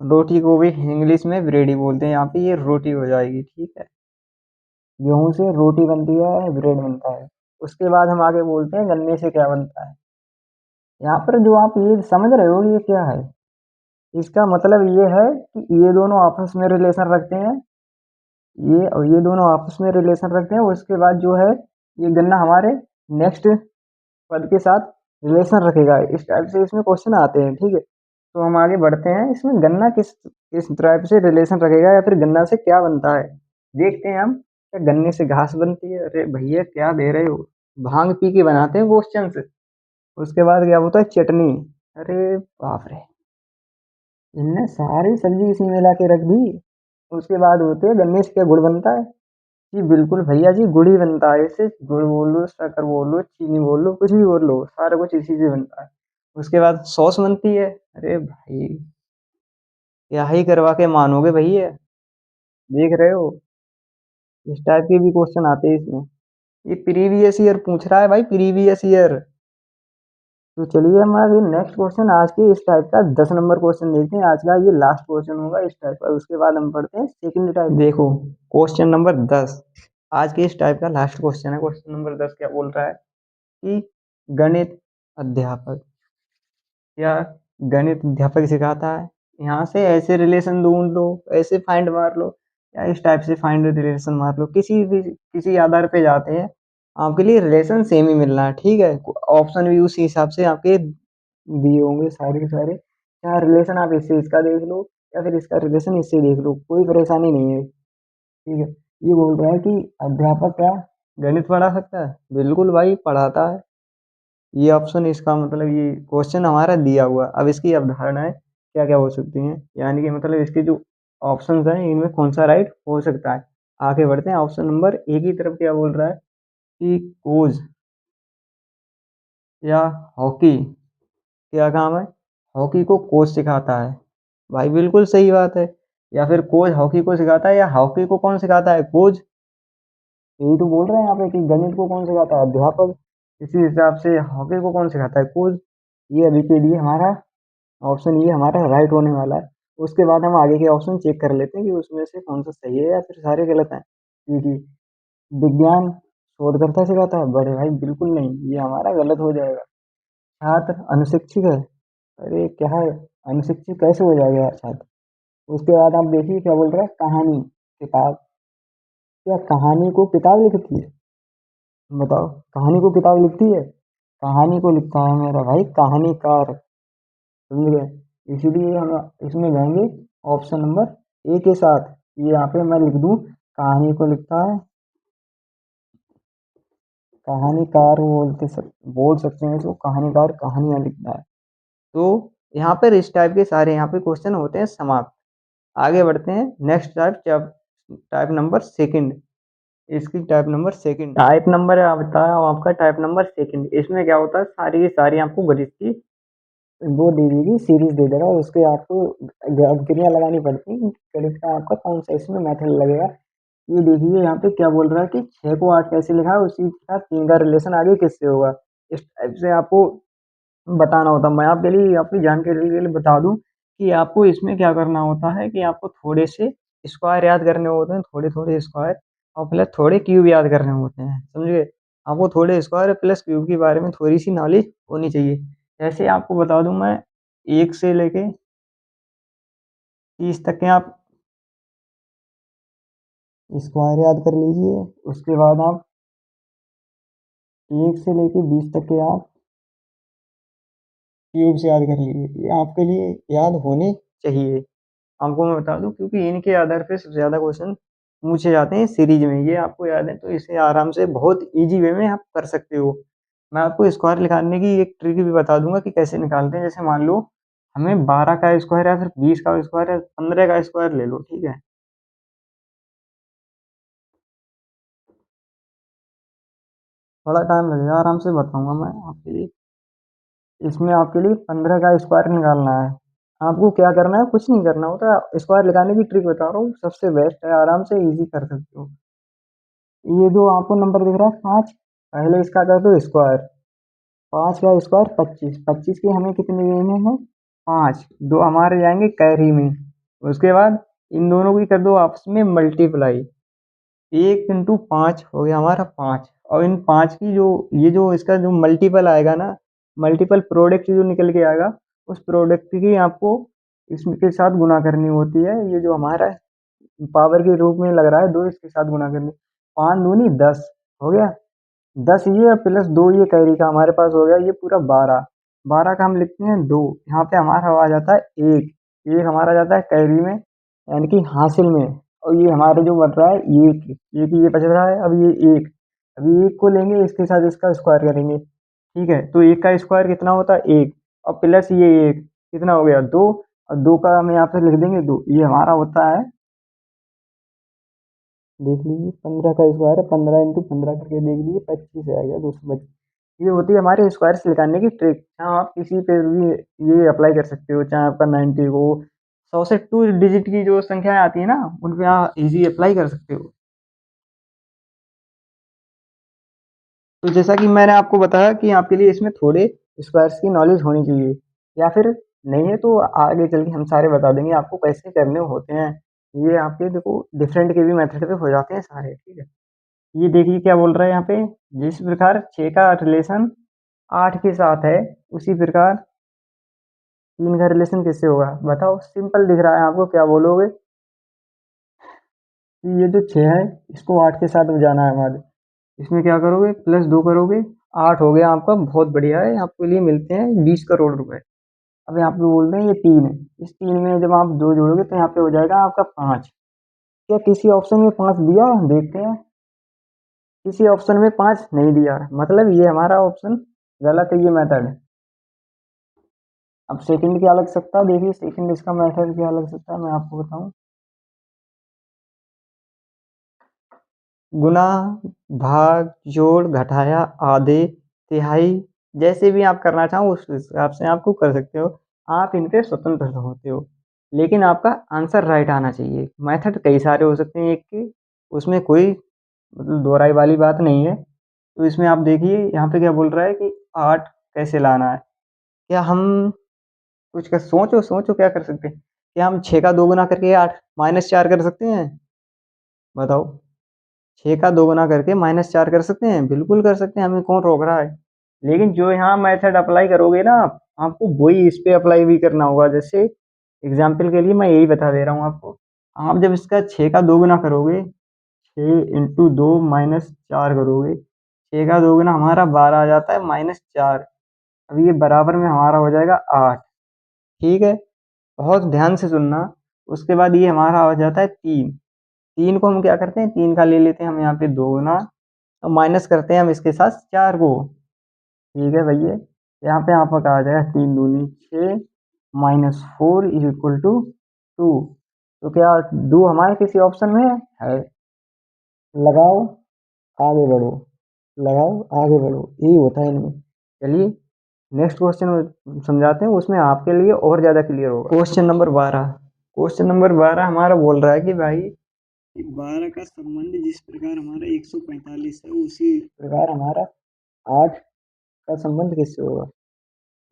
रोटी को भी इंग्लिश में ब्रेड ही बोलते हैं, यहाँ पे ये रोटी हो जाएगी, ठीक है। गेहूं से रोटी बनती है, ब्रेड बनता है। उसके बाद हम आगे बोलते हैं गन्ने से क्या बनता है। यहाँ पर जो आप ये समझ रहे हो ये क्या है, इसका मतलब ये है कि ये दोनों आपस में रिलेशन रखते हैं, ये और ये दोनों आपस में रिलेशन रखते हैं। उसके बाद जो है, ये गन्ना हमारे नेक्स्ट पद के साथ रिलेशन रखेगा, इस टाइप से इसमें क्वेश्चन आते हैं, ठीक है। तो हम आगे बढ़ते हैं, इसमें गन्ना किस किस टाइप से रिलेशन रखेगा, या फिर गन्ना से क्या बनता है, देखते हैं हम। क्या गन्ने से घास बनती है, अरे भैया क्या दे रहे हो, भांग पी के बनाते हैं क्वेश्चन से। उसके बाद क्या होता है, चटनी, अरे बाप रे, इनने सारी सब्जी इसी में ला के रख दी। उसके बाद होते हैं गन्ने से क्या गुड़ बनता है, जी बिल्कुल भैया जी, गुड़ ही बनता है, इसे गुड़ बोल लो, शक्कर बोल लो, चीनी बोल लो, कुछ भी बोल लो, सारा कुछ इसी से बनता है। उसके बाद सॉस बनती है, अरे भाई क्या ही करवा के मानोगे भैया, देख रहे हो, इस टाइप के भी क्वेश्चन आते हैं इसमें। ये प्रीवियस ईयर पूछ रहा है भाई, प्रीवियस ईयर। तो चलिए हम आगे नेक्स्ट क्वेश्चन आज के इस टाइप का 10 नंबर क्वेश्चन देखते हैं, आज का ये लास्ट क्वेश्चन होगा इस टाइप का। उसके बाद हम पढ़ते हैं सेकंड टाइप। देखो क्वेश्चन नंबर 10 आज के इस टाइप का लास्ट क्वेश्चन है। क्वेश्चन नंबर 10 क्या बोल रहा है कि गणित अध्यापक या गणित अध्यापक सिखाता है, यहाँ से ऐसे रिलेशन ढूंढ लो, ऐसे फाइंड मार लो, या इस टाइप से फाइंड रिलेशन मार लो, किसी आधार पे जाते हैं, आपके लिए रिलेशन सेम ही मिलना है, ठीक है। ऑप्शन भी उसी हिसाब से आपके दिए होंगे सारे के सारे। चाहे रिलेशन आप इससे इसका देख लो या फिर इसका रिलेशन इससे देख लो, कोई परेशानी नहीं है। ठीक है। ये बोल रहा है कि अध्यापक क्या गणित पढ़ा सकता है? बिल्कुल भाई पढ़ाता है। ये ऑप्शन इसका मतलब ये क्वेश्चन हमारा दिया हुआ, अब इसकी अवधारणाएं क्या क्या हो सकती हैं, यानी कि मतलब इसके जो ऑप्शंस हैं इनमें कौन सा राइट हो सकता है। आगे बढ़ते हैं, ऑप्शन नंबर ए की तरफ क्या बोल रहा है कि कोच या हॉकी, क्या काम है? हॉकी को कोच सिखाता है। भाई बिल्कुल सही बात है। या फिर कोच हॉकी को सिखाता है, या हॉकी को कौन सिखाता है? कोच। यही तो बोल रहे हैं यहाँ पे कि गणित को कौन सिखाता है? अध्यापक। इसी हिसाब से हॉकी को कौन सिखाता है? कोच। ये अभी के लिए हमारा ऑप्शन ये हमारा राइट होने वाला है। उसके बाद हम आगे के ऑप्शन चेक कर लेते हैं कि उसमें से कौन सा सही है या फिर सारे गलत हैं। क्योंकि विज्ञान शोधकर्ता सिखाता है, बड़े भाई बिल्कुल नहीं, ये हमारा गलत हो जाएगा। छात्र अनुशिक्षित है, अरे क्या है, अनुशिक्षित कैसे हो जाएगा यार छात्र? उसके बाद आप देखिए क्या बोल रहा है, कहानी किताब। क्या कहानी को किताब लिखती है? बताओ, कहानी को किताब लिखती है? कहानी को लिखता है मेरा भाई कहानीकार। समझ गए? इसीलिए हम इसमें जाएंगे ऑप्शन नंबर ए के साथ। ये यहाँ पे मैं लिख दूं, कहानी को लिखता है कहानीकार, बोल सकते हैं इसको, कहानीकार कहानियां लिखता है। तो यहाँ पर इस टाइप के सारे यहाँ पे क्वेश्चन होते हैं समाप्त। आगे बढ़ते हैं next type, type number second. इसकी type number second, type number आता है आपका टाइप नंबर सेकंड। इसमें क्या होता है, सारी की सारी आपको गणित की वो दे देगी, सीरीज दे देगा, उसके आपको क्रिया लगानी पड़ती है, गणित का आपका कौन सा इसमें मेथड लगेगा। ये देखिए यहाँ पे क्या बोल रहा है कि 6 को 8 कैसे लिखा है, उसी के साथ 3 का रिलेशन आगे किससे होगा। इस टाइप से आपको बताना होता है। मैं आपके लिए आपकी जानकारी के लिए बता दूं कि आपको इसमें क्या करना होता है कि आपको थोड़े से स्क्वायर याद करने होते हैं, थोड़े थोड़े स्क्वायर, और प्लस थोड़े क्यूब याद करने होते हैं, समझ गए? आपको थोड़े स्क्वायर प्लस क्यूब के बारे में थोड़ी सी नॉलेज होनी चाहिए। जैसे आपको बता दूं मैं, 1 से लेके 30 तक के आप स्क्वायर याद कर लीजिए। उसके बाद आप 1 से लेके 20 तक के आप क्यूब से याद कर लीजिए। ये आपके लिए याद होने चाहिए। आपको मैं बता दूं क्योंकि इनके आधार पे सबसे ज़्यादा क्वेश्चन पूछे जाते हैं सीरीज में। ये आपको याद है तो इसे आराम से बहुत ईजी वे में आप कर सकते हो। मैं आपको स्क्वायर निकालने की एक ट्रिक भी बता दूंगा कि कैसे निकालते हैं। जैसे मान लो हमें 12 का स्क्वायर या फिर 20 का स्क्वायर या 15 का स्क्वायर ले लो, ठीक है? थोड़ा टाइम लगेगा, आराम से बताऊंगा मैं आपके लिए। इसमें आपके लिए 15 का स्क्वायर निकालना है। आपको क्या करना है, कुछ नहीं करना होता। स्क्वायर लगाने की ट्रिक बता रहा हूँ, सबसे बेस्ट है, आराम से इजी कर सकते हो। ये जो आपको नंबर दिख रहा है 5, पहले इसका कर दो स्क्वायर। 5 का स्क्वायर 25, 25 के हमें कितने लेने हैं? 5, दो हमारे जाएंगे कैरी में। उसके बाद इन दोनों की कर दो आपस में मल्टीप्लाई। 1 × 5 हो गया हमारा 5। और इन 5 की जो ये जो इसका जो मल्टीपल आएगा ना, मल्टीपल प्रोडक्ट जो निकल के आएगा, उस प्रोडक्ट की आपको इसके साथ गुना करनी होती है। ये जो हमारा पावर के रूप में लग रहा है, दो इसके साथ गुना करनी। 5 दूनी 10 हो गया। 10 ये प्लस 2 ये कैरी का हमारे पास हो गया, ये पूरा 12। 12 का हम लिखते हैं 2, यहाँ पे हमारा आ जाता है 1। एक हमारा जाता है कैरी में, यानी कि हासिल में। और ये हमारा जो बन रहा है एक, एक ये बच रहा है। अब ये एक, अभी एक को लेंगे इसके साथ इसका स्क्वायर करेंगे, ठीक है? तो एक का स्क्वायर कितना होता है? एक। और प्लस ये एक कितना हो गया? 2। और 2 का हम यहाँ पे लिख देंगे 2, ये हमारा होता है, देख लीजिए 15 का स्क्वायर है, 15 × 15 करके देख लीजिए 25 आएगा, 225। ये होती है हमारे स्क्वायर से निकालने की ट्रिक। हाँ, आप किसी पे भी ये अप्लाई कर सकते हो, चाहे आपका 90 हो, 100 से 2 डिजिट की जो संख्याएं आती है ना, उन पे आप इजी अप्लाई कर सकते हो। तो जैसा कि मैंने आपको बताया कि आपके लिए इसमें थोड़े स्क्वायर्स की नॉलेज होनी चाहिए, या फिर नहीं है तो आगे चल के हम सारे बता देंगे आपको कैसे करने होते हैं। ये आपके देखो डिफरेंट के भी मेथड पे हो जाते हैं सारे, ठीक है? ये देखिए क्या बोल रहा है यहाँ पे, जिस प्रकार 6 का रिलेशन 8 के साथ है, उसी प्रकार 3 का रिलेशन किससे होगा? बताओ, सिंपल दिख रहा है आपको, क्या बोलोगे कि ये जो 6 है इसको 8 के साथ जाना है हमारे। इसमें क्या करोगे, +2 करोगे, 8 हो गया आपका, बहुत बढ़िया है। आपके लिए मिलते हैं 20 करोड़ रुपए। अब यहाँ पे बोल रहे हैं ये 3 है, इस 3 में जब आप 2 जोड़ोगे तो यहाँ पे हो जाएगा आपका 5। क्या किसी ऑप्शन में 5 दिया है? देखते हैं। किसी ऑप्शन में 5 नहीं दिया है, मतलब ये हमारा ऑप्शन गलत है, ये मेथड। अब सेकंड क्या लग सकता है, देखिए सेकंड इसका मेथड क्या लग सकता है, मैं आपको बताऊं। गुना, भाग, जोड़, घटाया, आधे, तिहाई, जैसे भी आप करना चाहो उस हिसाब से आपको कर सकते हो। आप इन पे स्वतंत्र होते हो, लेकिन आपका आंसर राइट आना चाहिए। मेथड कई सारे हो सकते हैं एक के, उसमें कोई मतलब दो राय वाली बात नहीं है। तो इसमें आप देखिए यहाँ पे क्या बोल रहा है कि 8 कैसे लाना है। क्या हम कुछ का सोचो सोचो क्या कर सकते हैं? क्या हम 6 का 2 गुना करके 8 -4 कर सकते हैं? बताओ। 6 का 2 गुना करके -4 कर सकते हैं, बिल्कुल कर सकते हैं, हमें कौन रोक रहा है। लेकिन जो यहाँ मेथड अप्लाई करोगे ना आप, आपको वही इस पे अप्लाई भी करना होगा। जैसे एग्जाम्पल के लिए मैं यही बता दे रहा हूँ आपको। आप जब इसका 6 का 2 गुना करोगे, 6 इंटू 2 -4 करोगे, 6 का 2 गुना हमारा 12 आ जाता है -4। अब ये बराबर में हमारा हो जाएगा 8। ठीक है, बहुत ध्यान से सुनना। उसके बाद ये हमारा हो जाता है 3। 3 को हम क्या करते हैं, 3 का ले लेते हैं हम यहाँ पे 2 गुना, और माइनस करते हैं हम इसके साथ 4 को। ठीक है भैया, यहाँ पे आपका आ जाएगा 3 दूनी 6 -4 इज इक्वल टू 2। तो क्या 2 हमारे किसी ऑप्शन में है? लगाओ, आगे बढ़ो, लगाओ, आगे बढ़ो, यही होता है इनमें। चलिए नेक्स्ट क्वेश्चन समझाते हैं, उसमें आपके लिए और ज़्यादा क्लियर होगा। Question number 12। क्वेश्चन नंबर 12 हमारा बोल रहा है कि भाई 12 का संबंध जिस प्रकार हमारा 145 है, उसी प्रकार हमारा 8 का संबंध किससे होगा।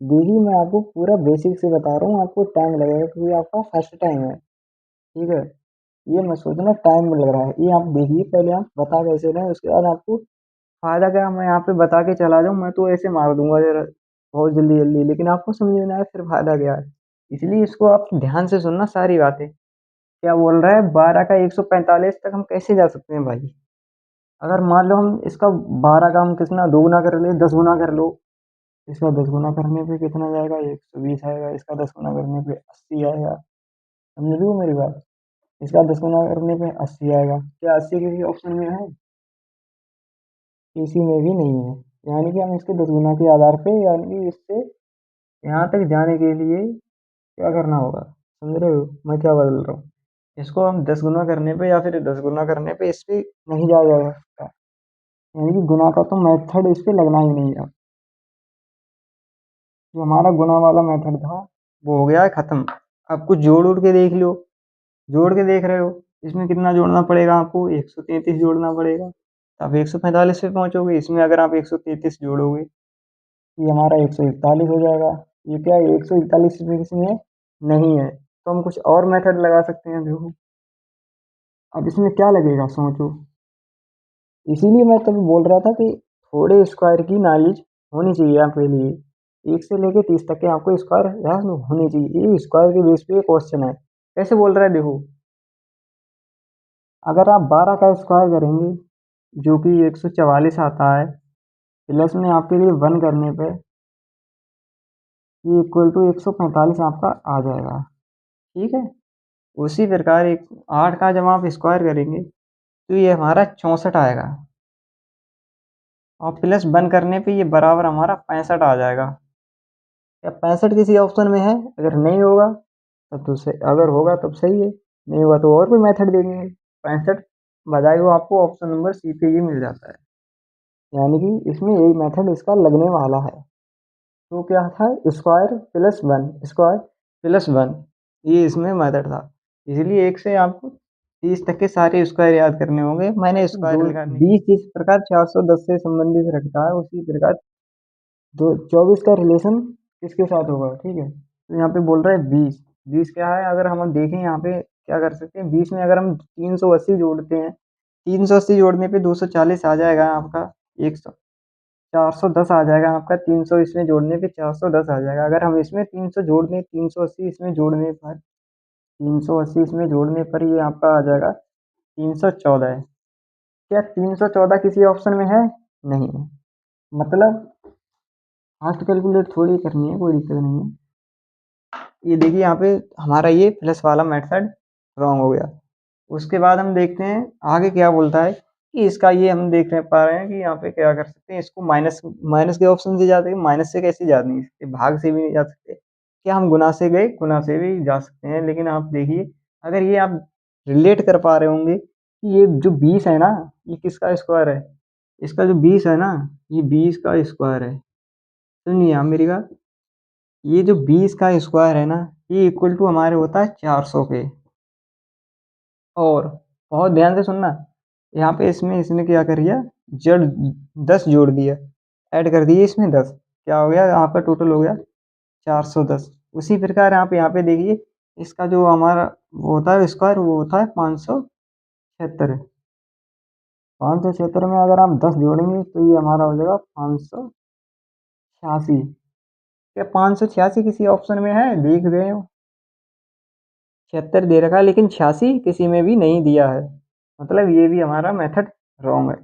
देखिए मैं आपको पूरा बेसिक से बता रहा हूँ, आपको टाइम लगेगा क्योंकि आपका फर्स्ट टाइम है। ठीक है, ये मत सोचना टाइम लग रहा है, ये आप देखिए पहले, आप बता कैसे रहे हैं, उसके बाद आपको फायदा क्या, मैं यहाँ पे बता के चला जाऊँ, मैं तो ऐसे मार दूंगा जरा बहुत जल्दी जल्दी, लेकिन आपको समझ में ना आए फिर फायदा क्या है। इसलिए इसको आप ध्यान से सुनना सारी बातें। क्या बोल रहा है, 12 का 145 तक हम कैसे जा सकते हैं भाई। अगर मान लो हम इसका 12 का हम कितना 2 गुना कर ले, 10 गुना कर लो। इसका 10 गुना करने पे कितना जाएगा, 120 आएगा। इसका 10 गुना करने पे 80 आएगा। समझ रही हो मेरी बात। इसका 10 गुना करने पे 80 आएगा। क्या 80 किसी ऑप्शन में है? किसी में भी नहीं है। यानी कि हम इसके 10 गुना के आधार पे, यानी कि इससे यहाँ तक जाने के लिए क्या करना होगा, समझ रहे हो मैं क्या बदल रहा हूँ। इसको हम 10 गुना करने पे या फिर 10 गुना करने पे इस पे नहीं जाया जा सकता। यानी कि गुना का तो मेथड इस पे लगना ही नहीं है। जो हमारा गुना वाला मेथड था वो हो गया है खत्म। अब कुछ जोड़ उड़ के देख लो। जोड़ के देख रहे हो, इसमें कितना जोड़ना पड़ेगा आपको, 133 जोड़ना पड़ेगा। आप 145 पे पहुंचोगे, इसमें अगर आप 133 जोड़ोगे ये हमारा 141 हो जाएगा। ये क्या है, 141 में इसमें नहीं है, तो हम कुछ और मेथड लगा सकते हैं। देखो अब इसमें क्या लगेगा सोचो। इसीलिए मैं तभी बोल रहा था कि थोड़े स्क्वायर की नॉलेज होनी चाहिए आपके लिए। 1 से लेके 30 तक के आपको स्क्वायर याद होने चाहिए। ये स्क्वायर के बेस पे ये क्वेश्चन है। कैसे बोल रहा है देखो, अगर आप 12 का स्क्वायर करेंगे जो कि 144 आता है, प्लस में आपके लिए 1 करने पे ये इक्वल टू 145 आपका आ जाएगा। ठीक है, उसी प्रकार एक 8 का जब आप स्क्वायर करेंगे तो ये हमारा 64 आएगा, और प्लस 1 करने पे ये बराबर हमारा 65 आ जाएगा। क्या 65 किसी ऑप्शन में है? अगर नहीं होगा तब तो सही, अगर होगा तब सही है, नहीं होगा तो और कोई मेथड देंगे। 65 बजाय वो आपको ऑप्शन नंबर सी पे ही मिल जाता है। यानी कि इसमें यही मेथड इसका लगने वाला है। तो क्या था, स्क्वायर प्लस 1, स्क्वायर प्लस 1, ये इसमें मेथड था। इसलिए 1 से आपको 30 तक के सारे स्क्वायर याद करने होंगे। मैंने स्क्वायर लिखा नहीं। 20 जिस प्रकार 410 से संबंधित रखता है, उसी प्रकार दो 24 का रिलेशन किसके साथ होगा। ठीक है, तो यहाँ पे बोल रहा है 20। 20 क्या है, अगर हम देखें यहाँ पे क्या कर सकते हैं, 20 में अगर हम 380 जोड़ते हैं, 380 जोड़ने पे 240 आ जाएगा आपका, 100 410 आ जाएगा आपका, 300 इसमें जोड़ने पे 410 आ जाएगा। अगर हम इसमें 300 जोड़ दें, 380 इसमें जोड़ने पर, 380 इसमें जोड़ने पर ये आपका आ जाएगा 314 है। क्या 314 किसी ऑप्शन में है? नहीं है। मतलब फास्ट कैलकुलेट थोड़ी करनी है, कोई दिक्कत नहीं है। ये देखिए यहाँ पे हमारा ये प्लस वाला मेथड रॉन्ग हो गया। उसके बाद हम देखते हैं आगे क्या बोलता है कि इसका ये हम देख रहे पा रहे हैं कि यहाँ पे क्या कर सकते हैं, इसको माइनस माइनस के ऑप्शन दिए जाते हैं। माइनस से कैसे जा नहीं सकते, भाग से भी नहीं जा सकते, क्या हम गुना से गए, गुना से भी जा सकते हैं। लेकिन आप देखिए अगर ये आप रिलेट कर पा रहे होंगे कि ये जो 20 है ना, ये किसका स्क्वायर है, इसका जो 20 है ना, ये 20 का स्क्वायर है। सुनिए आप मेरी बात, ये जो 20 का स्क्वायर है ना, ये इक्वल टू हमारे होता है 400 के। और बहुत ध्यान से सुनना, यहाँ पे इसमें इसने क्या कर दिया, जड़ 10 जोड़ दिया, ऐड कर दिए इसमें 10, क्या हो गया यहाँ पर टोटल हो गया 410। उसी प्रकार यहाँ पे देखिए इसका जो हमारा वो होता है स्क्वायर, वो होता है 576। 576 में अगर हम 10 जोड़ेंगे तो ये हमारा हो जाएगा 586। क्या 586 किसी ऑप्शन में है, देख रहे हो, 76 दे रखा है लेकिन 86 किसी में भी नहीं दिया है, मतलब ये भी हमारा मेथड रॉन्ग है।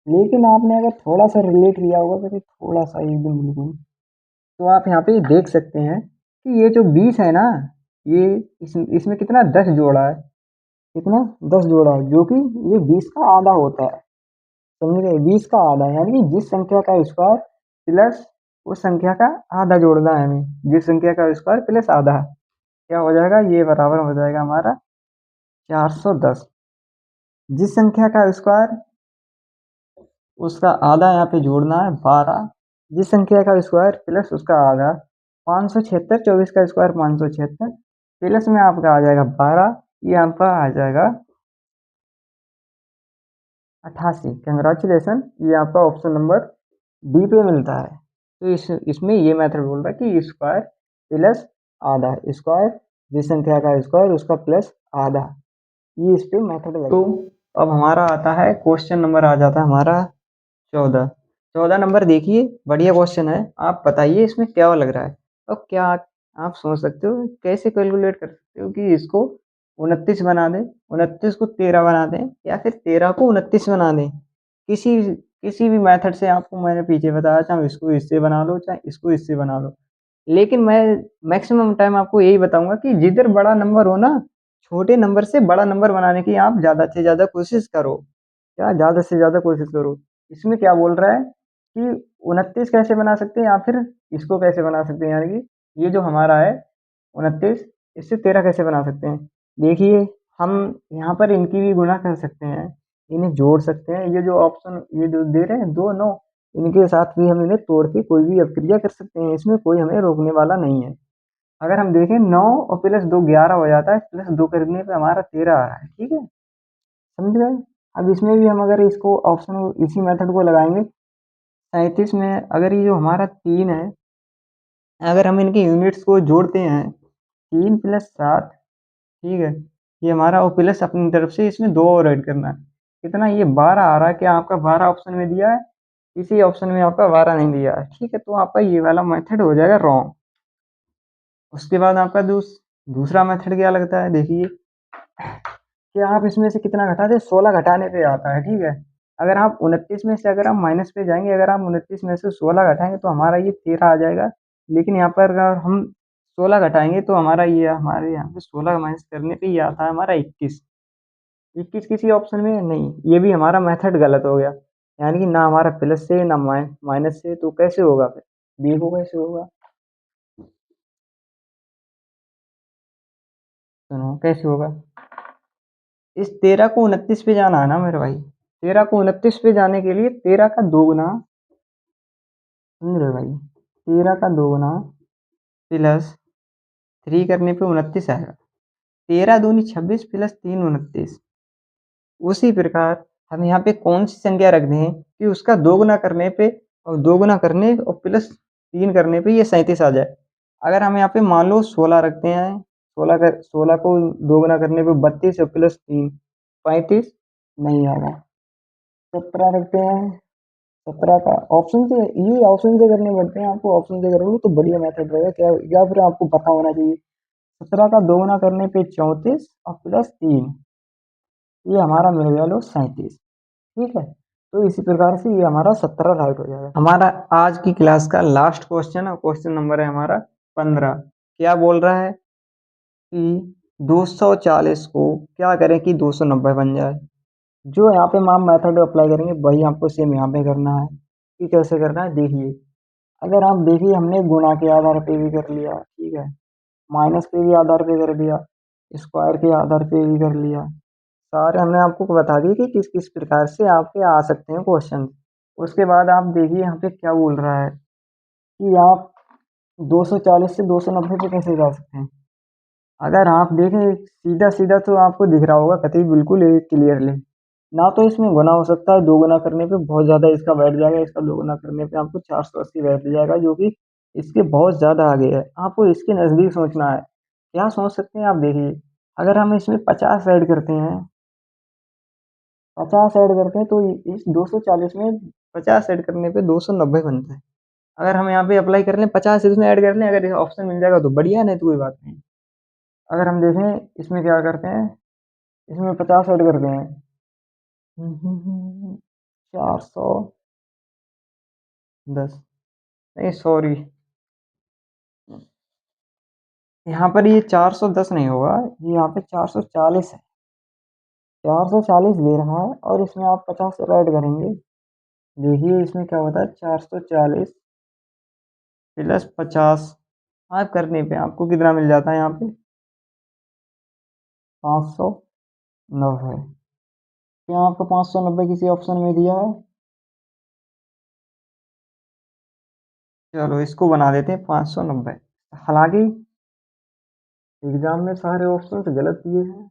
लेकिन आपने अगर थोड़ा सा रिलेट किया होगा तो थोड़ा सा एकदम बिल्कुल, तो आप यहाँ पे देख सकते हैं कि ये जो 20 है ना, ये इसमें कितना 10 जोड़ा है, कितना 10 जोड़ा है, जो कि ये 20 का आधा होता है। समझ गए, 20 का आधा यानी कि जिस संख्या का स्क्वायर प्लस उस संख्या का आधा जोड़ना है हमें, जिस संख्या का स्क्वायर प्लस आधा, क्या हो जाएगा, ये बराबर हो जाएगा हमारा 410। जिस संख्या का स्क्वायर उसका आधा यहाँ पे जोड़ना है 12, जिस संख्या का स्क्वायर प्लस उसका आधा 576, 24 का स्क्वायर 576 प्लस में आपका आ जाएगा 12, ये आपका आ जाएगा 88। कंग्रेचुलेसन, ये आपका ऑप्शन नंबर डी पे मिलता है। तो इसमें ये मेथड बोल रहा है कि स्क्वायर प्लस आधा, स्क्वायर जिस संख्या का स्क्वायर उसका प्लस आधा, ये इस पे मेथड लगा। तो अब हमारा आता है क्वेश्चन नंबर, आ जाता है हमारा 14। 14 नंबर देखिए, बढ़िया क्वेश्चन है, आप बताइए इसमें क्या लग रहा है। और क्या आप सोच सकते हो कैसे कैलकुलेट कर सकते हो कि इसको 29 बना दें, 29 को 13 बना दें, या फिर 13 को 29 बना दें। किसी किसी भी मेथड से आपको मैंने पीछे बताया, चाहे इसको इससे बना लो चाहे इसको इससे बना लो, लेकिन मैं मैक्सिमम टाइम आपको यही बताऊंगा कि जिधर बड़ा नंबर हो ना, छोटे नंबर से बड़ा नंबर बनाने की आप ज़्यादा से ज़्यादा कोशिश करो। क्या ज़्यादा से ज़्यादा कोशिश करो। इसमें क्या बोल रहा है कि 29 कैसे बना सकते हैं या फिर इसको कैसे बना सकते हैं, यानी कि ये जो हमारा है 29, इससे 13 कैसे बना सकते हैं। देखिए हम यहाँ पर इनकी भी गुणा कर सकते हैं, इन्हें जोड़ सकते हैं, ये जो ऑप्शन ये जो दे रहे हैं 2 9, इनके साथ भी हम इन्हें तोड़ के कोई भी अभिक्रिया कर सकते हैं, इसमें कोई हमें रोकने वाला नहीं है। अगर हम देखें 9 और प्लस 2 11 हो जाता है, प्लस 2 करने पे हमारा 13 आ रहा है, ठीक है, समझ गए। अब इसमें भी हम अगर इसको ऑप्शन इसी मेथड को लगाएंगे, 37 में अगर ये जो हमारा 3 है, अगर हम इनकी यूनिट्स को जोड़ते हैं, 3 प्लस 7, ठीक है, ये हमारा और प्लस अपनी तरफ से इसमें 2 और ऐड करना है, कितना, ये 12 आ रहा है। क्या आपका 12 ऑप्शन में दिया है, किसी ऑप्शन में आपका 12 नहीं दिया है, ठीक है, तो आपका ये वाला मेथड हो जाएगा रॉन्ग। उसके बाद आपका दूसरा मेथड क्या लगता है, देखिए कि आप इसमें से कितना घटा दें, 16 घटाने पे आता है, ठीक है। अगर आप 29 में से अगर आप माइनस पे जाएंगे, अगर आप 29 में से 16 घटाएंगे तो हमारा ये 13 आ जाएगा। लेकिन यहाँ पर अगर हम 16 घटाएंगे तो हमारा ये हमारे यहाँ पे 16 माइनस करने पे ये आता है हमारा 21। 21 किसी ऑप्शन में नहीं, ये भी हमारा मेथड गलत हो गया, यानी कि ना हमारा प्लस से ना माइनस से, तो कैसे होगा फिर, देखो कैसे होगा, सुनो कैसे होगा। इस 13 को 29 पे जाना है ना मेरे भाई, 13 को 29 पे जाने के लिए 13 का 2 गुना, समझ रहे हो भाई, 13 का 2 गुना प्लस 3 करने पे 29 आएगा, 13 दूनी 26 प्लस 3 29। उसी प्रकार हम यहाँ पे कौन सी संख्या रख दें कि उसका 2 गुना करने पे और 2 गुना करने और प्लस 3 करने पे ये 37 आ जाए। अगर हम यहाँ पे मान लो 16 रखते हैं, 16 को 2 गुना करने पे 32 और प्लस 3 35, नहीं आएगा। 17 रखते हैं, 17 का ऑप्शन से, ये ऑप्शन से करने पड़ते हैं, आपको ऑप्शन से करोगे तो बढ़िया मेथड रहेगा, क्या या फिर आपको पता होना चाहिए। 17 का 2 गुना करने पे 34 और प्लस 3, ये हमारा मिल गया लो 37, ठीक है। तो इसी प्रकार से ये हमारा 17 राइट हो जाएगा। हमारा आज की क्लास का लास्ट क्वेश्चन है, क्वेश्चन नंबर है हमारा 15, क्या बोल रहा है कि 240 को क्या करें कि 290 बन जाए। जो यहाँ पे हम मेथड अप्लाई करेंगे वही आपको सेम यहाँ पे करना है। कि कैसे करना है देखिए। अगर आप देखिए हमने गुणा के आधार पे भी कर लिया, ठीक है, माइनस के भी आधार पे कर लिया, स्क्वायर के आधार पे भी कर लिया। सारे हमने आपको बता दिए कि किस किस प्रकार से आपके आ सकते हैं क्वेश्चन। उसके बाद आप देखिए यहाँ पे क्या बोल रहा है कि आप 240 से 290 पे कैसे जा सकते हैं। अगर आप देखें सीधा सीधा तो आपको दिख रहा होगा कतई बिल्कुल क्लियरली। ना तो इसमें गुना हो सकता है, दो गुना करने पे बहुत ज़्यादा इसका बैठ जाएगा, इसका दो गुना करने पे आपको 480 बैठ जाएगा, जो कि इसके बहुत ज़्यादा आगे है। आपको इसके नज़दीक सोचना है। क्या सोच सकते हैं आप देखिए, अगर हम इसमें 50 ऐड करते हैं, 50 ऐड करते हैं तो इस 240 में 50 ऐड करने पे 290 बनता है। अगर हम यहाँ पे अप्लाई कर लें 50 इसमें ऐड कर लें, अगर ऑप्शन मिल जाएगा तो बढ़िया, नहीं तो कोई बात नहीं। अगर हम देखें इसमें क्या करते हैं, इसमें 50 ऐड करते हैं, 410, नहीं सॉरी, यहाँ पर ये 410 नहीं होगा, ये यहाँ पे 440 है। 440 दे रहा है और इसमें आप 50 ऐड करेंगे। देखिए इसमें क्या होता है, 440 प्लस 50 आप करने पे आपको कितना मिल जाता है यहाँ पे, 590। क्या आपको 590 किसी ऑप्शन में दिया है? चलो इसको बना देते हैं 590। हालांकि एग्जाम में सारे ऑप्शन गलत दिए हैं।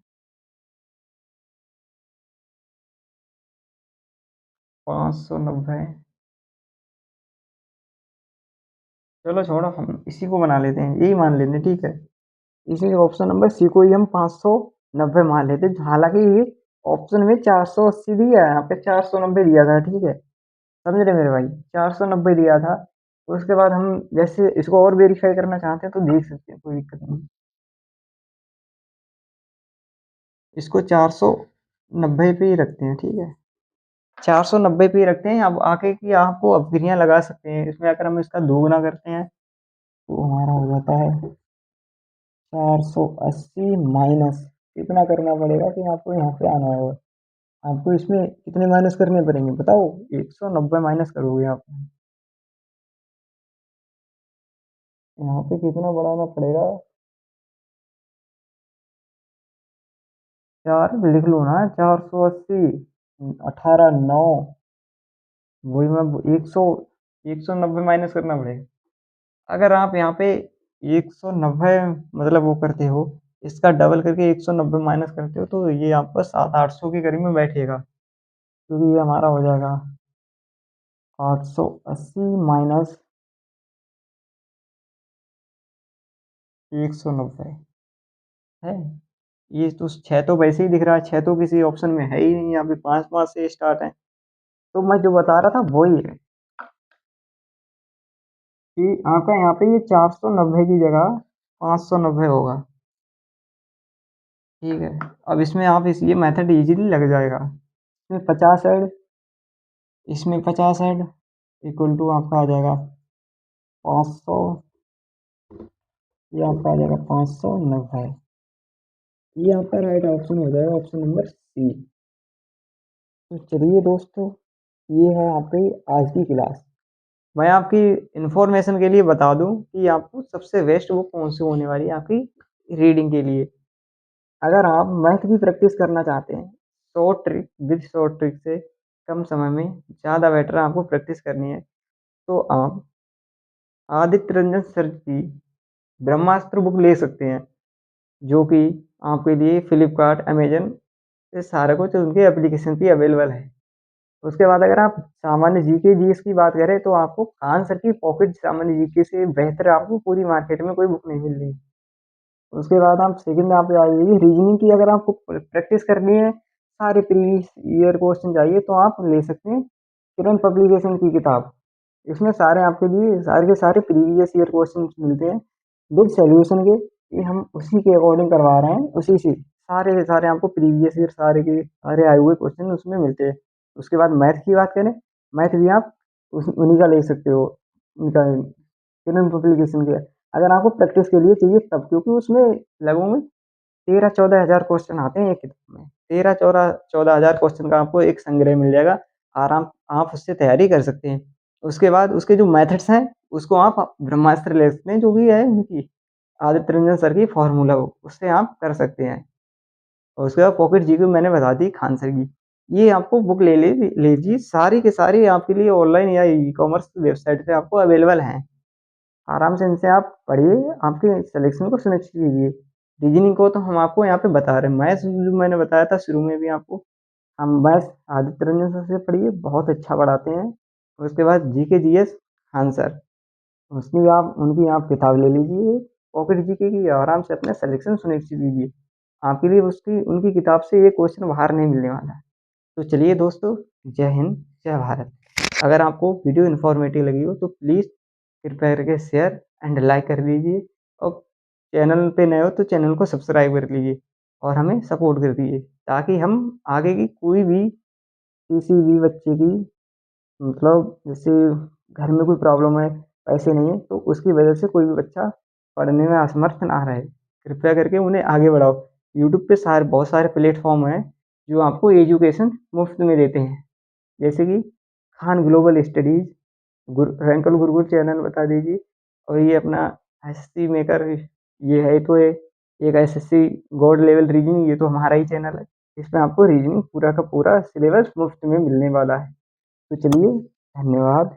590, चलो छोड़ो, हम इसी को बना लेते हैं, यही मान लेते हैं, ठीक है। इसी ऑप्शन नंबर सी को ही हम 590 मान लेते हैं। हालांकि ये ऑप्शन में 480 दिया है, यहाँ पे 490 दिया था, ठीक है, समझ रहे मेरे भाई, 490 दिया था। उसके बाद हम जैसे इसको और वेरीफाई करना चाहते हैं तो देख सकते हैं, कोई दिक्कत नहीं। इसको 490 पे ही रखते हैं, ठीक है, 490 पे ही रखते हैं। अब आके की आपको अपग्रियां लगा सकते हैं इसमें। अगर हम इसका दोगुना करते हैं तो हमारा हो जाता है 480 माइनस, कितना करना पड़ेगा कि आपको यहाँ पे आना होगा। आपको इसमें कितने माइनस करने पड़ेंगे बताओ, 190 माइनस करोगे आप। यहाँ पे कितना बढ़ाना पड़ेगा, चार लिख लो ना, 480, 18 9, वही मैं 190 माइनस करना पड़ेगा। अगर आप यहाँ पे 190 मतलब वो करते हो, इसका डबल करके 190 माइनस करते हो तो ये आपका 700-800 के करीब में बैठेगा, क्योंकि ये हमारा हो जाएगा 880 माइनस 190 है। ये तो 6 तो वैसे ही दिख रहा है, 6 तो किसी ऑप्शन में है ही नहीं, यहाँ पे 5-5 से स्टार्ट है। तो मैं जो बता रहा था वही है कि आपका यहाँ पे ये 490 की जगह 590 होगा, ठीक है। अब इसमें आप इस ये मेथड इजीली लग जाएगा। इसमें 50 ऐड, इसमें 50 ऐड इक्वल टू आपका आ जाएगा 500, ये आपका आ जाएगा 590। ये आपका राइट ऑप्शन हो जाएगा, ऑप्शन नंबर सी। तो चलिए दोस्तों, ये है आपकी आज की क्लास। मैं आपकी इंफॉर्मेशन के लिए बता दूं कि आपको सबसे बेस्ट बुक कौन सी होने वाली है आपकी रीडिंग के लिए। अगर आप मैथ की प्रैक्टिस करना चाहते हैं, short trick with short trick से कम समय में ज़्यादा बेटर आपको प्रैक्टिस करनी है, तो आप आदित्य रंजन सर की ब्रह्मास्त्र बुक ले सकते हैं, जो कि आपके लिए फ्लिपकार्ट, अमेजन, ये सारा कुछ उनके एप्लीकेशन पे अवेलेबल है। उसके बाद अगर आप सामान्य जीके जीएस की बात करें तो आपको खान सर की पॉकेट सामान्य जीके से बेहतर आपको पूरी मार्केट में कोई बुक नहीं मिल रही। उसके बाद आप सेकंड में आप आ जाइए रीजनिंग की। अगर आपको प्रैक्टिस करनी है, सारे प्रीवियस ईयर क्वेश्चन चाहिए, तो आप ले सकते हैं किरण पब्लिकेशन की किताब। इसमें सारे आपके लिए सारे के सारे प्रीवियस ईयर क्वेश्चन मिलते हैं विद सॉल्यूशन के। ये हम उसी के अकॉर्डिंग करवा रहे हैं, उसी से सारे के सारे आपको प्रीवियस ईयर सारे के सारे आए हुए क्वेश्चन उसमें मिलते हैं। उसके बाद मैथ की बात करें, मैथ भी आप उन्हीं का ले सकते हो, उनका किरण पब्लिकेशन के। अगर आपको प्रैक्टिस के लिए चाहिए तब, क्योंकि उसमें लगभग में 13-14 हज़ार क्वेश्चन आते हैं एक किताब में। 13-14 हज़ार क्वेश्चन का आपको एक संग्रह मिल जाएगा। आराम आप उससे तैयारी कर सकते हैं। उसके बाद उसके जो मेथड्स हैं, उसको आप ब्रह्मास्त्र ले सकते हैं, जो भी है उनकी आदित्य रंजन सर की फ़ॉर्मूला बुक, उससे आप कर सकते हैं। और उसके बाद पॉकेट जीके मैंने बता दी खान सर की। ये आपको बुक ले लीजिए, सारी की सारी आपके लिए ऑनलाइन या ई-कॉमर्स वेबसाइट पे आपको अवेलेबल हैं। आराम से इनसे आप पढ़िए, आपके सिलेक्शन को सुनिश्चित कीजिए। रीज़निंग को तो हम आपको यहाँ पे बता रहे हैं, मैथ्स जो मैंने बताया था शुरू में भी आपको, हम मैथ्स आदित्य रंजन सर से पढ़िए, बहुत अच्छा पढ़ाते हैं। उसके बाद जीके, जीएस खान सर, उसकी आप उनकी आप किताब ले लीजिए, पॉकेट जीके की, आराम से अपना सिलेक्शन सुनिश्चित कीजिए। आपके लिए उसकी उनकी किताब से ये क्वेश्चन बाहर नहीं मिलने वाला है। तो चलिए दोस्तों, जय हिंद, जय भारत। अगर आपको वीडियो इन्फॉर्मेटिव लगी हो तो प्लीज़ कृपया करके शेयर एंड लाइक कर दीजिए, और चैनल पे नए हो तो चैनल को सब्सक्राइब कर लीजिए और हमें सपोर्ट कर दीजिए, ताकि हम आगे की कोई भी किसी भी बच्चे की, मतलब जैसे घर में कोई प्रॉब्लम है, पैसे नहीं है, तो उसकी वजह से कोई भी बच्चा पढ़ने में असमर्थ ना रहे। कृपया करके उन्हें आगे बढ़ाओ। यूट्यूब पे बहुत सारे प्लेटफ़ॉर्म हैं, जो आपको एजुकेशन मुफ़्त में देते हैं। जैसे कि Khan global studies, rankers Gurukul channel बता दीजिए, और ये अपना एसएससी मेकर, ये है तो ये एक एसएससी गॉड लेवल रीजनिंग, ये तो हमारा ही चैनल है। इसमें आपको रीजनिंग पूरा का पूरा सिलेबस मुफ़्त में मिलने वाला है। तो चलिए, धन्यवाद।